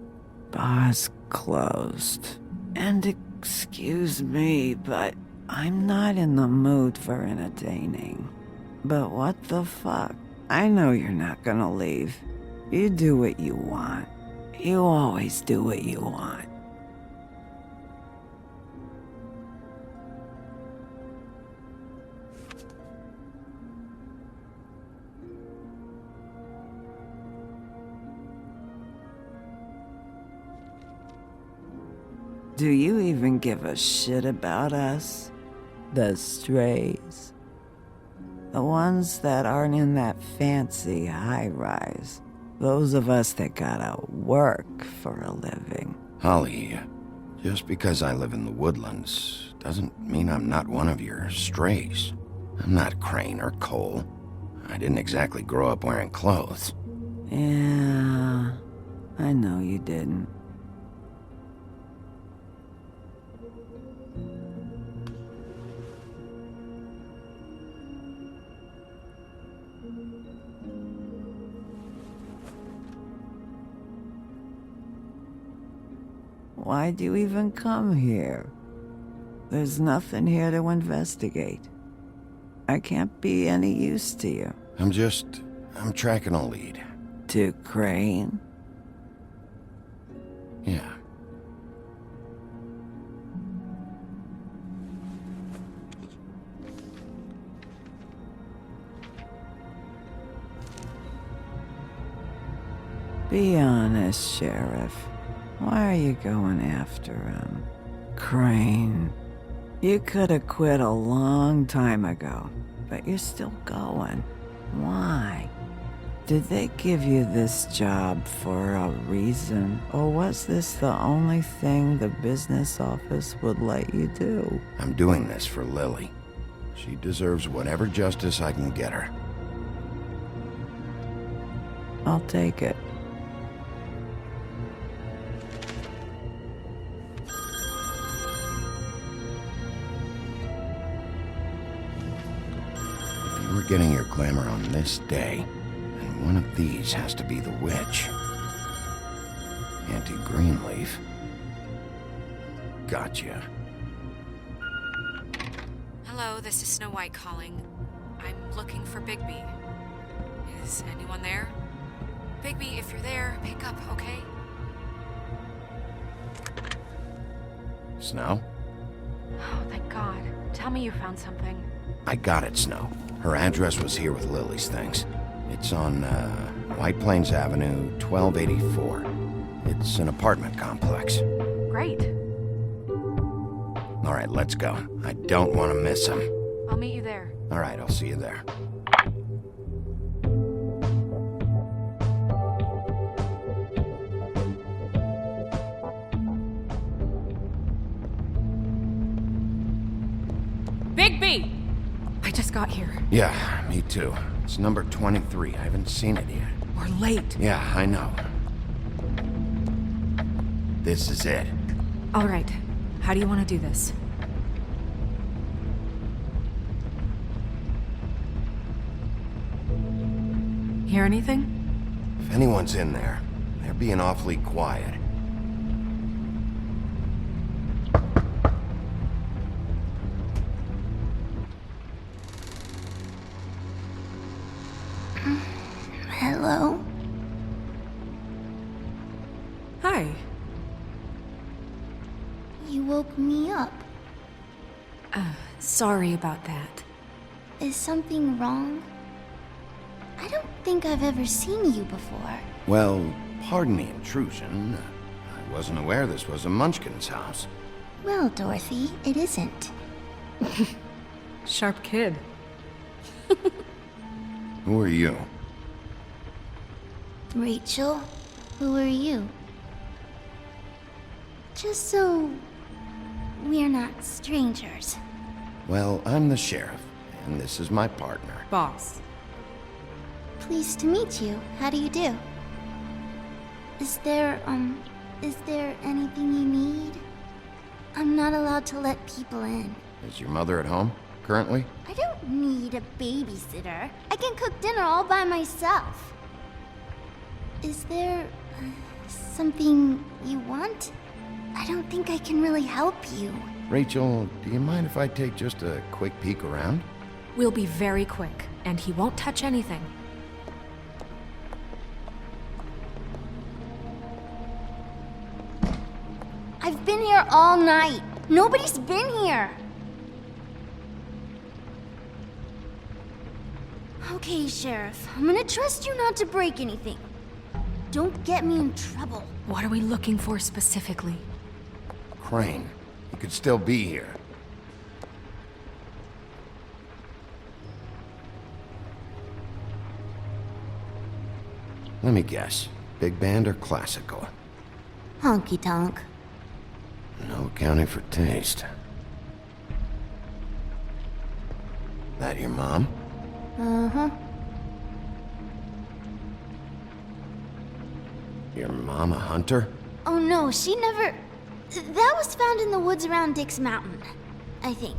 Bar's closed. And excuse me, but I'm not in the mood for entertaining. But what the fuck? I know you're not gonna leave. You do what you want. You always do what you want. Do you even give a shit about us? The strays? The ones that aren't in that fancy high-rise. Those of us that gotta work for a living. Holly, just because I live in the woodlands doesn't mean I'm not one of your strays. I'm not Crane or Cole. I didn't exactly grow up wearing clothes. Yeah, I know you didn't. Why'd you even come here? There's nothing here to investigate. I can't be any use to you. I'm tracking a lead. To Crane? Yeah. Be honest, Sheriff. Why are you going after him? Crane. You could have quit a long time ago, but you're still going. Why? Did they give you this job for a reason, or was this the only thing the business office would let you do? I'm doing this for Lily. She deserves whatever justice I can get her. I'll take it. If you were getting your glamour on this day, then one of these has to be the witch. Auntie Greenleaf. Gotcha. Hello, this is Snow White calling. I'm looking for Bigby. Is anyone there? Bigby, if you're there, pick up, okay? Snow? Oh, thank God. Tell me you found something. I got it, Snow. Her address was here with Lily's things. It's on, White Plains Avenue, 1284. It's an apartment complex. Great. All right, let's go. I don't want to miss him. I'll meet you there. All right, I'll see you there. Bigby! I just got here. Yeah, me too. It's number 23. I haven't seen it yet. We're late. Yeah, I know. This is it. All right. How do you want to do this? Hear anything? If anyone's in there, they're being awfully quiet. Hello? Hi. You woke me up. Sorry about that. Is something wrong? I don't think I've ever seen you before. Well, pardon the intrusion. I wasn't aware this was a Munchkin's house. Well, Dorothy, it isn't. Sharp kid. Who are you? Rachel, who are you? Just so we're not strangers. Well, I'm the sheriff, and this is my partner. Boss. Pleased to meet you. How do you do? Is there anything you need? I'm not allowed to let people in. Is your mother at home, currently? I don't need a babysitter. I can cook dinner all by myself. Is there something you want? I don't think I can really help you. Rachel, do you mind if I take just a quick peek around? We'll be very quick, and he won't touch anything. I've been here all night. Nobody's been here. Okay, Sheriff. I'm gonna trust you not to break anything. Don't get me in trouble. What are we looking for specifically? Crane. He could still be here. Let me guess. Big band or classical? Honky tonk. No accounting for taste. That your mom? Uh-huh. Your mom a hunter? Oh no, she never... That was found in the woods around Dick's Mountain, I think.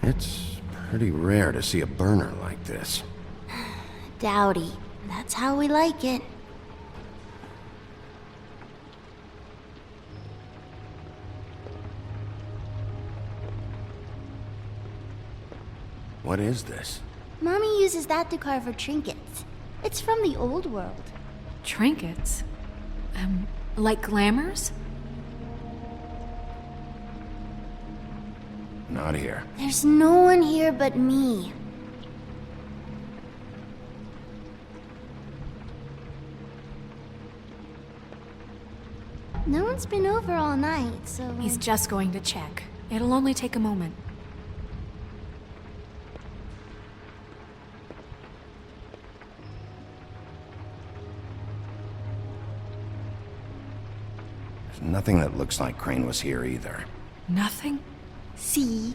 It's pretty rare to see a burner like this. Dowdy. That's how we like it. What is this? Mommy uses that to carve her trinkets. It's from the old world. Trinkets? Like glamours? Not here. There's no one here but me. No one's been over all night, so... He's just going to check. It'll only take a moment. There's nothing that looks like Crane was here either. Nothing? See?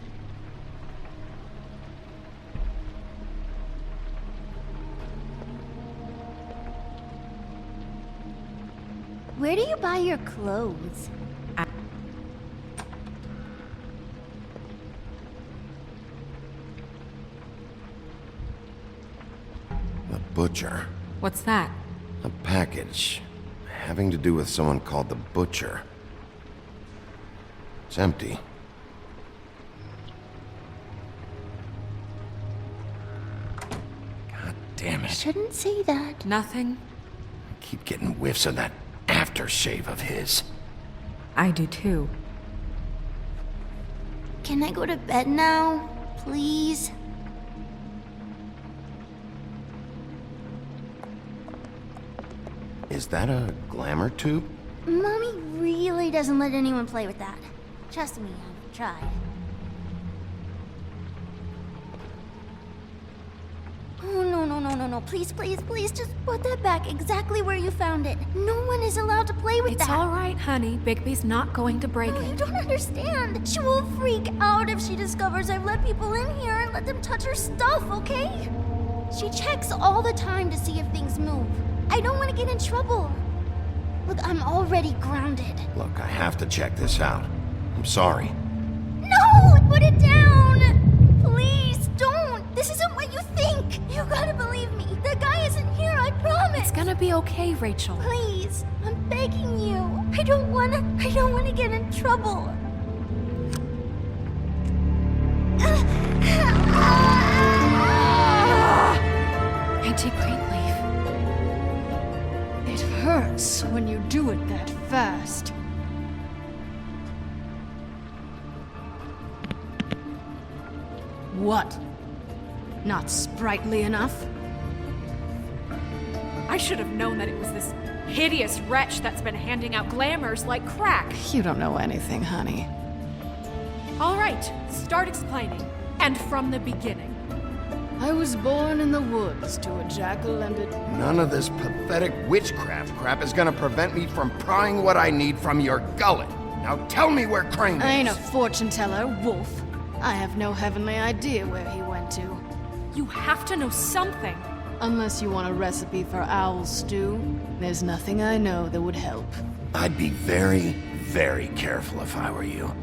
Where do you buy your clothes? The butcher. What's that? A package. Having to do with someone called the Butcher. It's empty. God damn it. Shouldn't say that. Nothing? I keep getting whiffs of that aftershave of his. I do too. Can I go to bed now? Please? Is that a glamour tube? Mommy really doesn't let anyone play with that. Trust me, I've tried. Oh, no. Please, just put that back exactly where you found it. No one is allowed to play with that. It's all right, honey. Bigby's not going to break it. You don't understand. She will freak out if she discovers I've let people in here and let them touch her stuff, okay? She checks all the time to see if things move. I don't want to get in trouble. Look, I'm already grounded. Look, I have to check this out. I'm sorry. No! Put it down! Please, don't! This isn't what you think! You gotta believe me. The guy isn't here, I promise! It's gonna be okay, Rachel. Please, I'm begging you. I don't wanna get in trouble. Anti-green leaf. It hurts when you do it that fast. What? Not sprightly enough? I should have known that it was this hideous wretch that's been handing out glamours like crack. You don't know anything, honey. All right, start explaining. And from the beginning. I was born in the woods to a jackal and a... None of this pathetic witchcraft crap is gonna prevent me from prying what I need from your gullet. Now tell me where Crane is. I ain't a fortune teller, Wolf. I have no heavenly idea where he went to. You have to know something. Unless you want a recipe for owl stew, there's nothing I know that would help. I'd be very, very careful if I were you.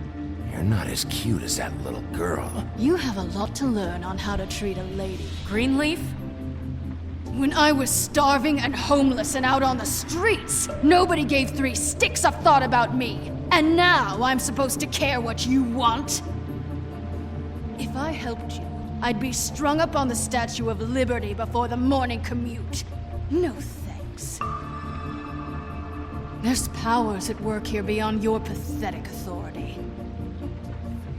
You're not as cute as that little girl. You have a lot to learn on how to treat a lady. Greenleaf? When I was starving and homeless and out on the streets, nobody gave 3 sticks of thought about me. And now I'm supposed to care what you want? If I helped you, I'd be strung up on the Statue of Liberty before the morning commute. No thanks. There's powers at work here beyond your pathetic authority.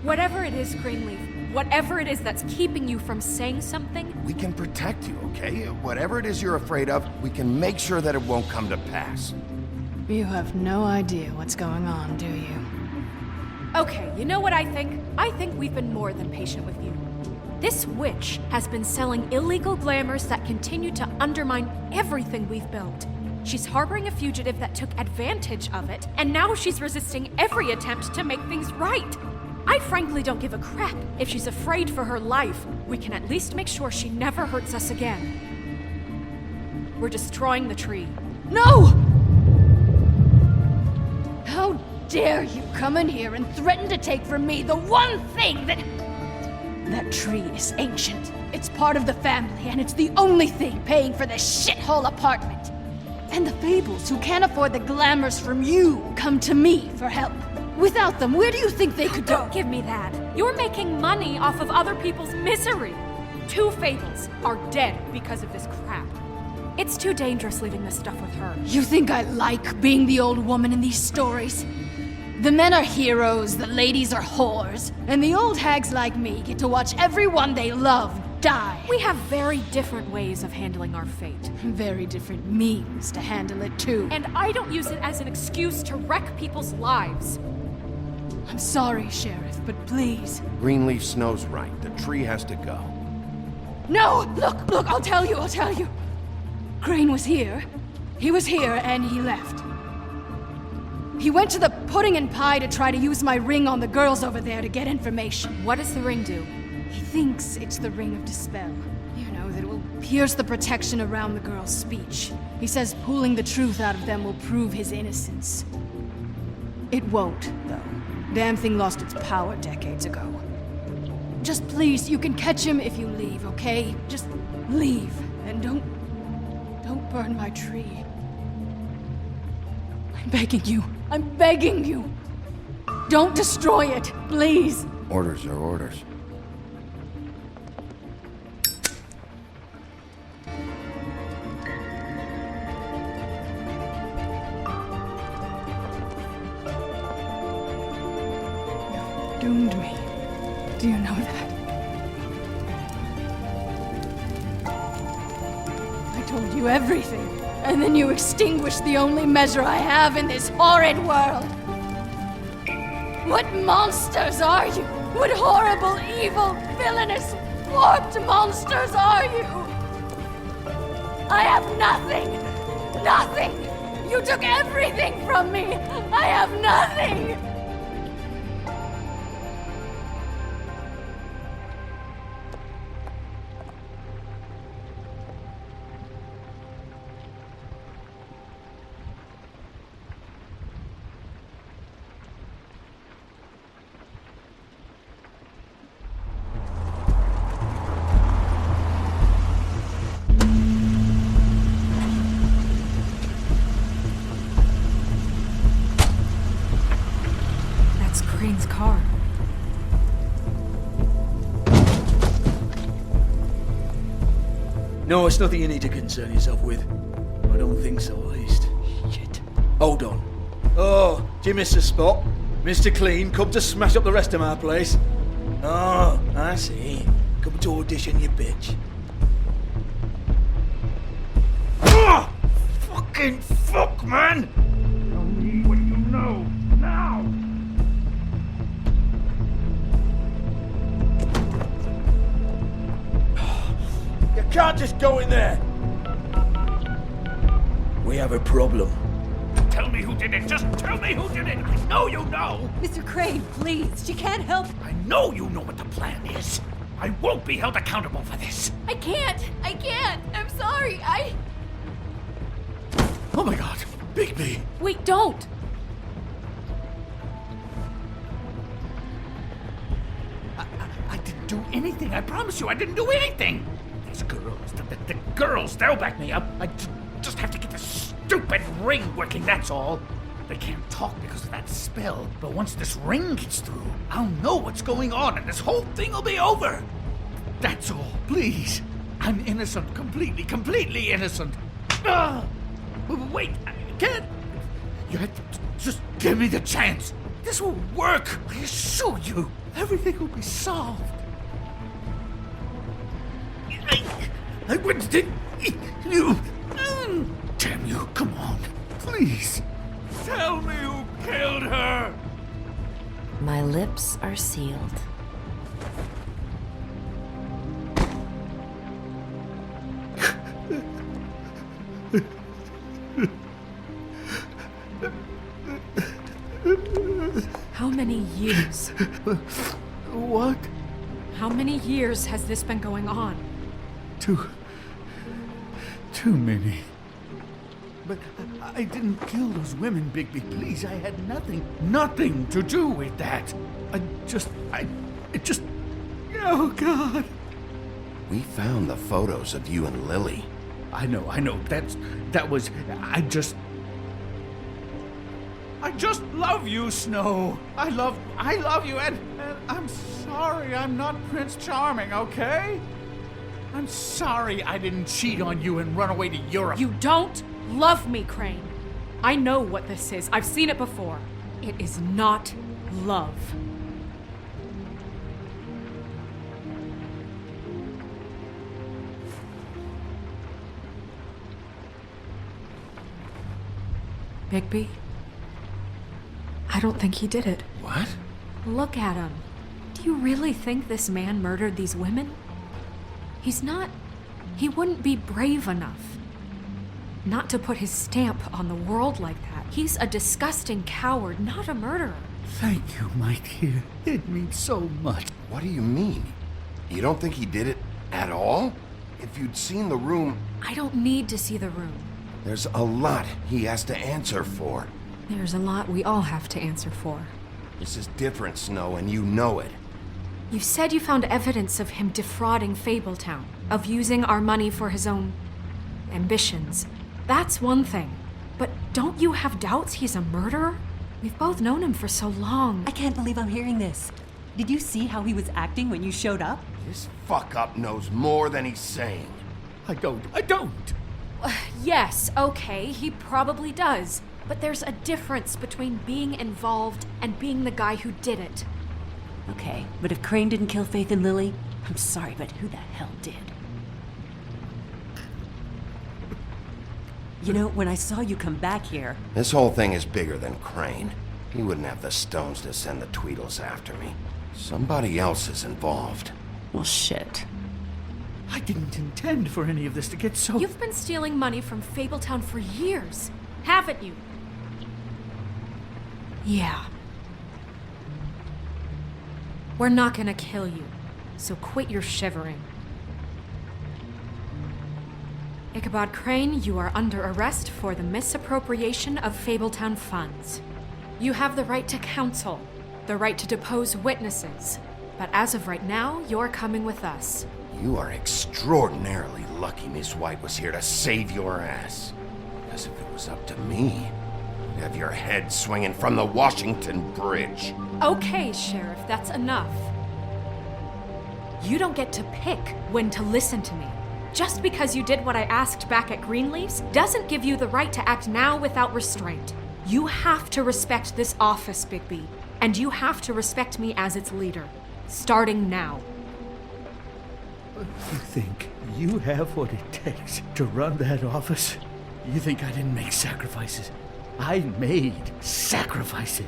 Whatever it is, Greenleaf, whatever it is that's keeping you from saying something, We can protect you, okay? Whatever it is you're afraid of, we can make sure that it won't come to pass. You have no idea what's going on, do you? Okay, you know what I think? I think we've been more than patient with you. This witch has been selling illegal glamours that continue to undermine everything we've built. She's harboring a fugitive that took advantage of it, and now she's resisting every attempt to make things right. I frankly don't give a crap if she's afraid for her life. We can at least make sure she never hurts us again. We're destroying the tree. No! How dare you come in here and threaten to take from me the one thing that... That tree is ancient. It's part of the family, and it's the only thing paying for this shithole apartment. And the Fables, who can't afford the glamours from you, come to me for help. Without them, where do you think they could go? Don't give me that. You're making money off of other people's misery. 2 Fables are dead because of this crap. It's too dangerous leaving this stuff with her. You think I like being the old woman in these stories? The men are heroes, the ladies are whores, and the old hags like me get to watch everyone they love die. We have very different ways of handling our fate. Very different means to handle it, too. And I don't use it as an excuse to wreck people's lives. I'm sorry, Sheriff, but please. Greenleaf Snow's right. The tree has to go. No! Look, I'll tell you. Crane was here. He was here, and he left. He went to the pudding and pie to try to use my ring on the girls over there to get information. What does the ring do? He thinks it's the ring of dispel. You know, that it will pierce the protection around the girls' speech. He says pulling the truth out of them will prove his innocence. It won't, though. Damn thing lost its power decades ago. Just please, you can catch him if you leave, okay? Just leave, and don't burn my tree. I'm begging you. Don't destroy it, please. Orders are orders. Doomed me. Do you know that? I told you everything, and then you extinguished the only measure I have in this horrid world. What monsters are you? What horrible, evil, villainous, warped monsters are you? I have nothing! Nothing! You took everything from me! I have nothing! Crane's car. No, it's nothing you need to concern yourself with. I don't think so, at least. Shit. Hold on. Oh, do you miss the spot? Mr. Clean, come to smash up the rest of my place. Oh, I see. Come to audition, you bitch. Ah! Fucking fuck, man! Tell me what you know, now! You can't just go in there! We have a problem. Tell me who did it! Just tell me who did it! I know you know! Mr. Crane, please, she can't help. I know you know what the plan is! I won't be held accountable for this! I can't! I'm sorry, Oh my god! Bigby! Wait, don't! do anything. I promise you, I didn't do anything. These girls, the girls, they'll back me up. I just have to get this stupid ring working, that's all. They can't talk because of that spell, but once this ring gets through, I'll know what's going on and this whole thing will be over. That's all, please. I'm innocent, completely innocent. Wait, I can't. You have to just give me the chance. This will work. I assure you, everything will be solved. I wouldn't you. Damn you, come on, please. Tell me who killed her. My lips are sealed. How many years? What? How many years has this been going on? Too many. But I didn't kill those women, Bigby. Please, I had nothing to do with that. It just... Oh, God. We found the photos of you and Lily. I know. That was... I just love you, Snow. I love you, and I'm sorry I'm not Prince Charming, okay? I'm sorry I didn't cheat on you and run away to Europe. You don't love me, Crane. I know what this is. I've seen it before. It is not love. Bigby? I don't think he did it. What? Look at him. Do you really think this man murdered these women? He wouldn't be brave enough not to put his stamp on the world like that. He's a disgusting coward, not a murderer. Thank you, my dear. It means so much. What do you mean? You don't think he did it at all? If you'd seen the room... I don't need to see the room. There's a lot he has to answer for. There's a lot we all have to answer for. This is different, Snow, and you know it. You said you found evidence of him defrauding Fabletown, of using our money for his own ambitions. That's one thing. But don't you have doubts he's a murderer? We've both known him for so long. I can't believe I'm hearing this. Did you see how he was acting when you showed up? This fuck-up knows more than he's saying. I don't. Yes, okay, he probably does. But there's a difference between being involved and being the guy who did it. Okay, but if Crane didn't kill Faith and Lily, I'm sorry, but who the hell did? You know, when I saw you come back here... This whole thing is bigger than Crane. He wouldn't have the stones to send the Tweedles after me. Somebody else is involved. Well, shit. I didn't intend for any of this to get so... You've been stealing money from Fabletown for years, haven't you? Yeah. We're not gonna kill you, so quit your shivering. Ichabod Crane, you are under arrest for the misappropriation of Fabletown funds. You have the right to counsel, the right to depose witnesses, but as of right now, you're coming with us. You are extraordinarily lucky Miss White was here to save your ass. Because if it was up to me, you'd have your head swinging from the Washington Bridge. Okay, Sheriff, that's enough. You don't get to pick when to listen to me. Just because you did what I asked back at Greenleaf's doesn't give you the right to act now without restraint. You have to respect this office, Bigby, and you have to respect me as its leader, starting now. You think you have what it takes to run that office? You think I didn't make sacrifices? I made sacrifices.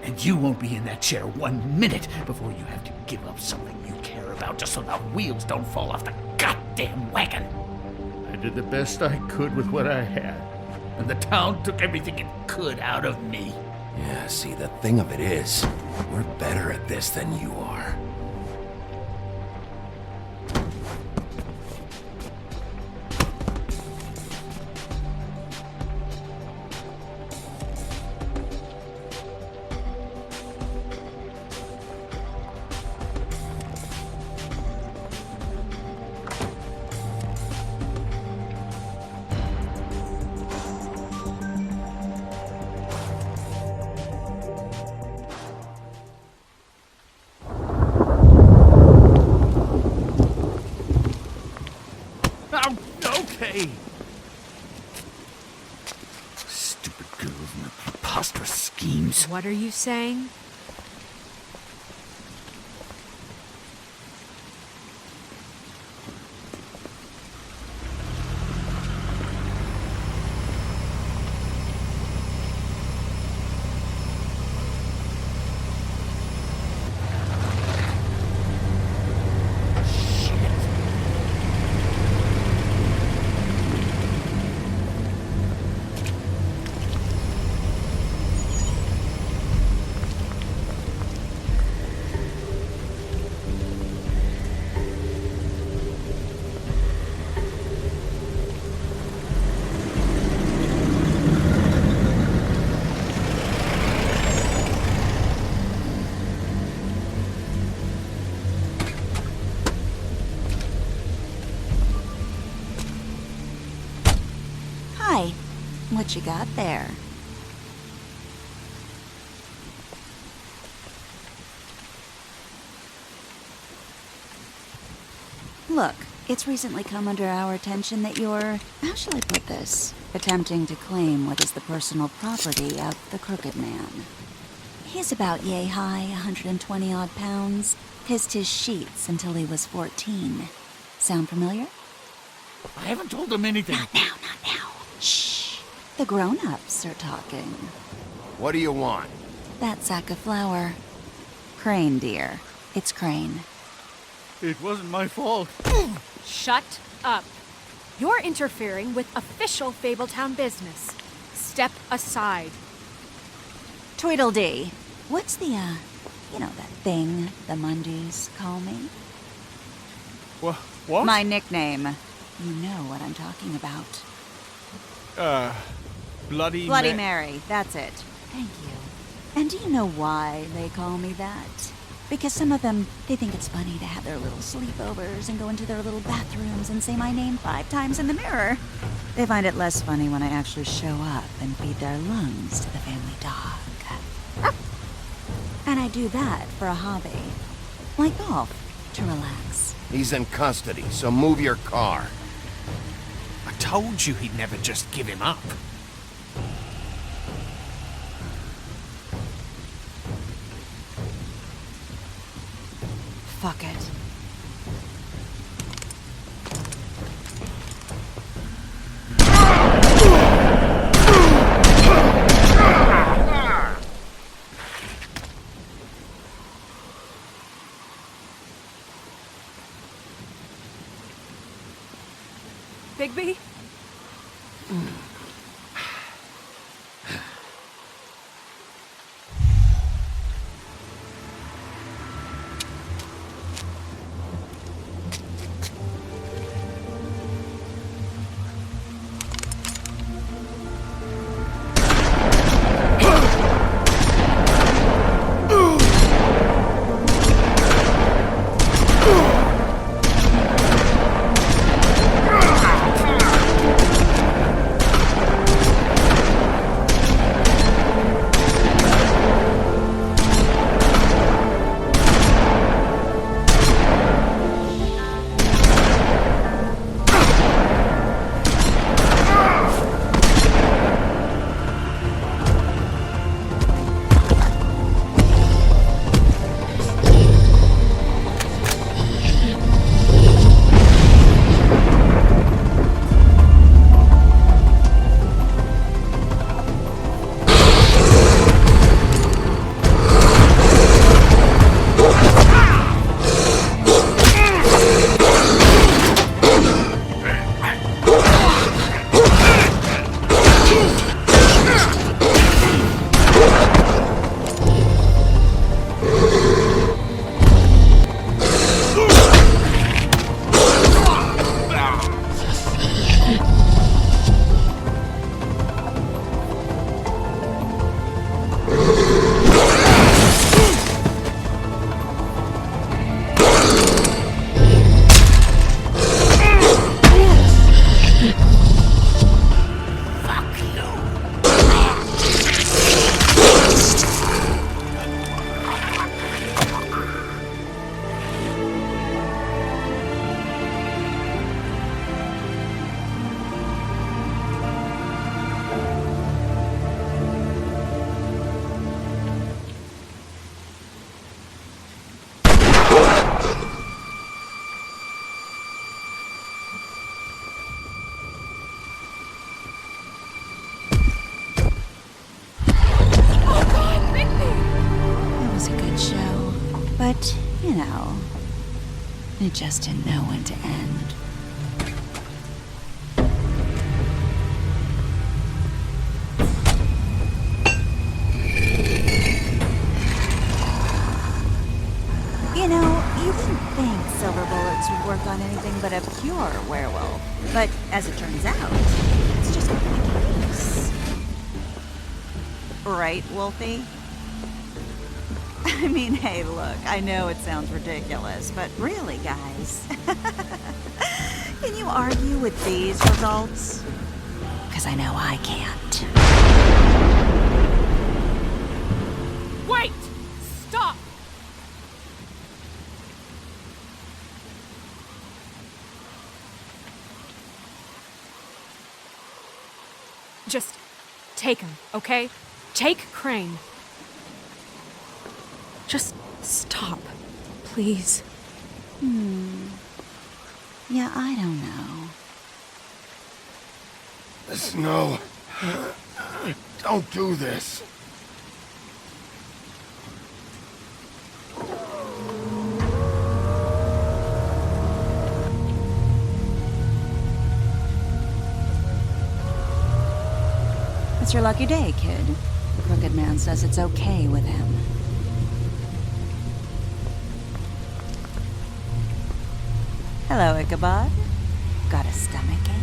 And you won't be in that chair 1 minute before you have to give up something you care about just so the wheels don't fall off the goddamn wagon. I did the best I could with what I had, and the town took everything it could out of me. Yeah, see, the thing of it is, we're better at this than you are. What are you saying? Hi. What you got there? Look, it's recently come under our attention that you're, how shall I put this, attempting to claim what is the personal property of the Crooked Man. He's about yay high, 120 odd pounds, pissed his sheets until he was 14. Sound familiar? I haven't told them anything. Not now. Shh. The grown-ups are talking. What do you want? That sack of flour. Crane, dear. It's Crane. It wasn't my fault. Shut up. You're interfering with official Fabletown business. Step aside. Tweedledee. What's the, that thing the Mundies call me? What? My nickname. You know what I'm talking about. Bloody Mary, that's it. Thank you. And do you know why they call me that? Because some of them, they think it's funny to have their little sleepovers and go into their little bathrooms and say my name 5 times in the mirror. They find it less funny when I actually show up and feed their lungs to the family dog. And I do that for a hobby. Like golf, to relax. He's in custody, so move your car. I told you he'd never just give him up. Fuck it. Bigby? But, you know, it just didn't know when to end. You know, you wouldn't think silver bullets would work on anything but a pure werewolf. But as it turns out, it's just not the case. Right, Wolfie? I mean, hey, look, I know it sounds ridiculous, but really, guys, can you argue with these results? Because I know I can't. Wait! Stop! Just take him, okay? Take Crane. Just stop, please. Yeah, I don't know. Snow. Don't do this. It's your lucky day, kid. The Crooked Man says it's okay with him. Hello, Ichabod. Got a stomachache?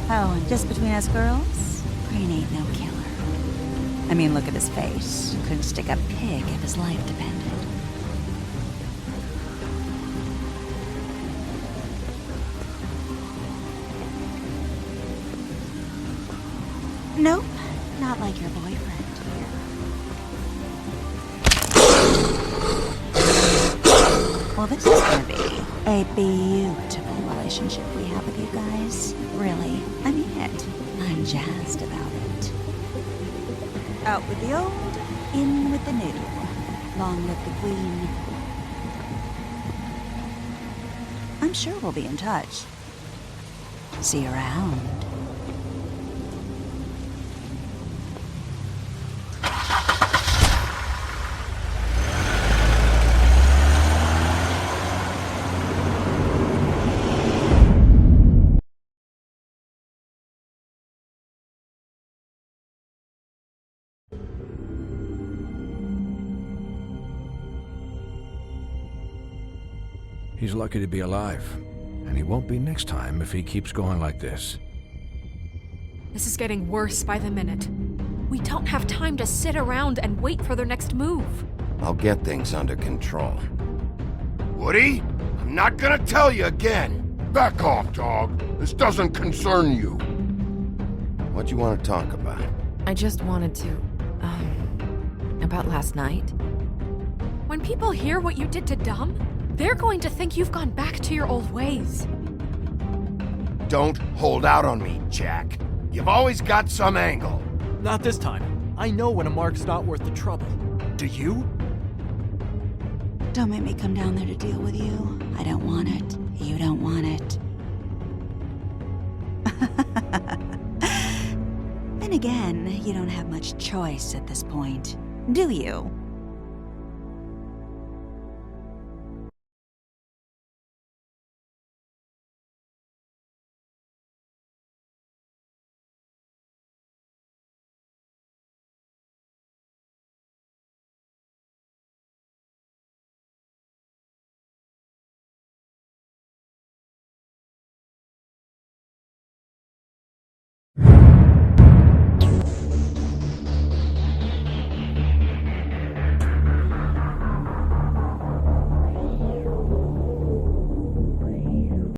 Oh, and just between us girls, Crane ain't no killer. I mean, look at his face. Couldn't stick a pig if his life depended. Nope, not like your boyfriend here. Well, this is gonna be a beautiful relationship we have with you guys. Really, I mean it. I'm jazzed about it. Out with the old, in with the new. Long live the Queen. I'm sure we'll be in touch. See you around. He's lucky to be alive, and he won't be next time if he keeps going like this. This is getting worse by the minute. We don't have time to sit around and wait for their next move. I'll get things under control. Woody, I'm not gonna tell you again. Back off, dog. This doesn't concern you. What you want to talk about? I just wanted to, about last night. When people hear what you did to Dom, they're going to think you've gone back to your old ways. Don't hold out on me, Jack. You've always got some angle. Not this time. I know when a mark's not worth the trouble. Do you? Don't make me come down there to deal with you. I don't want it. You don't want it. Then again, you don't have much choice at this point, do you?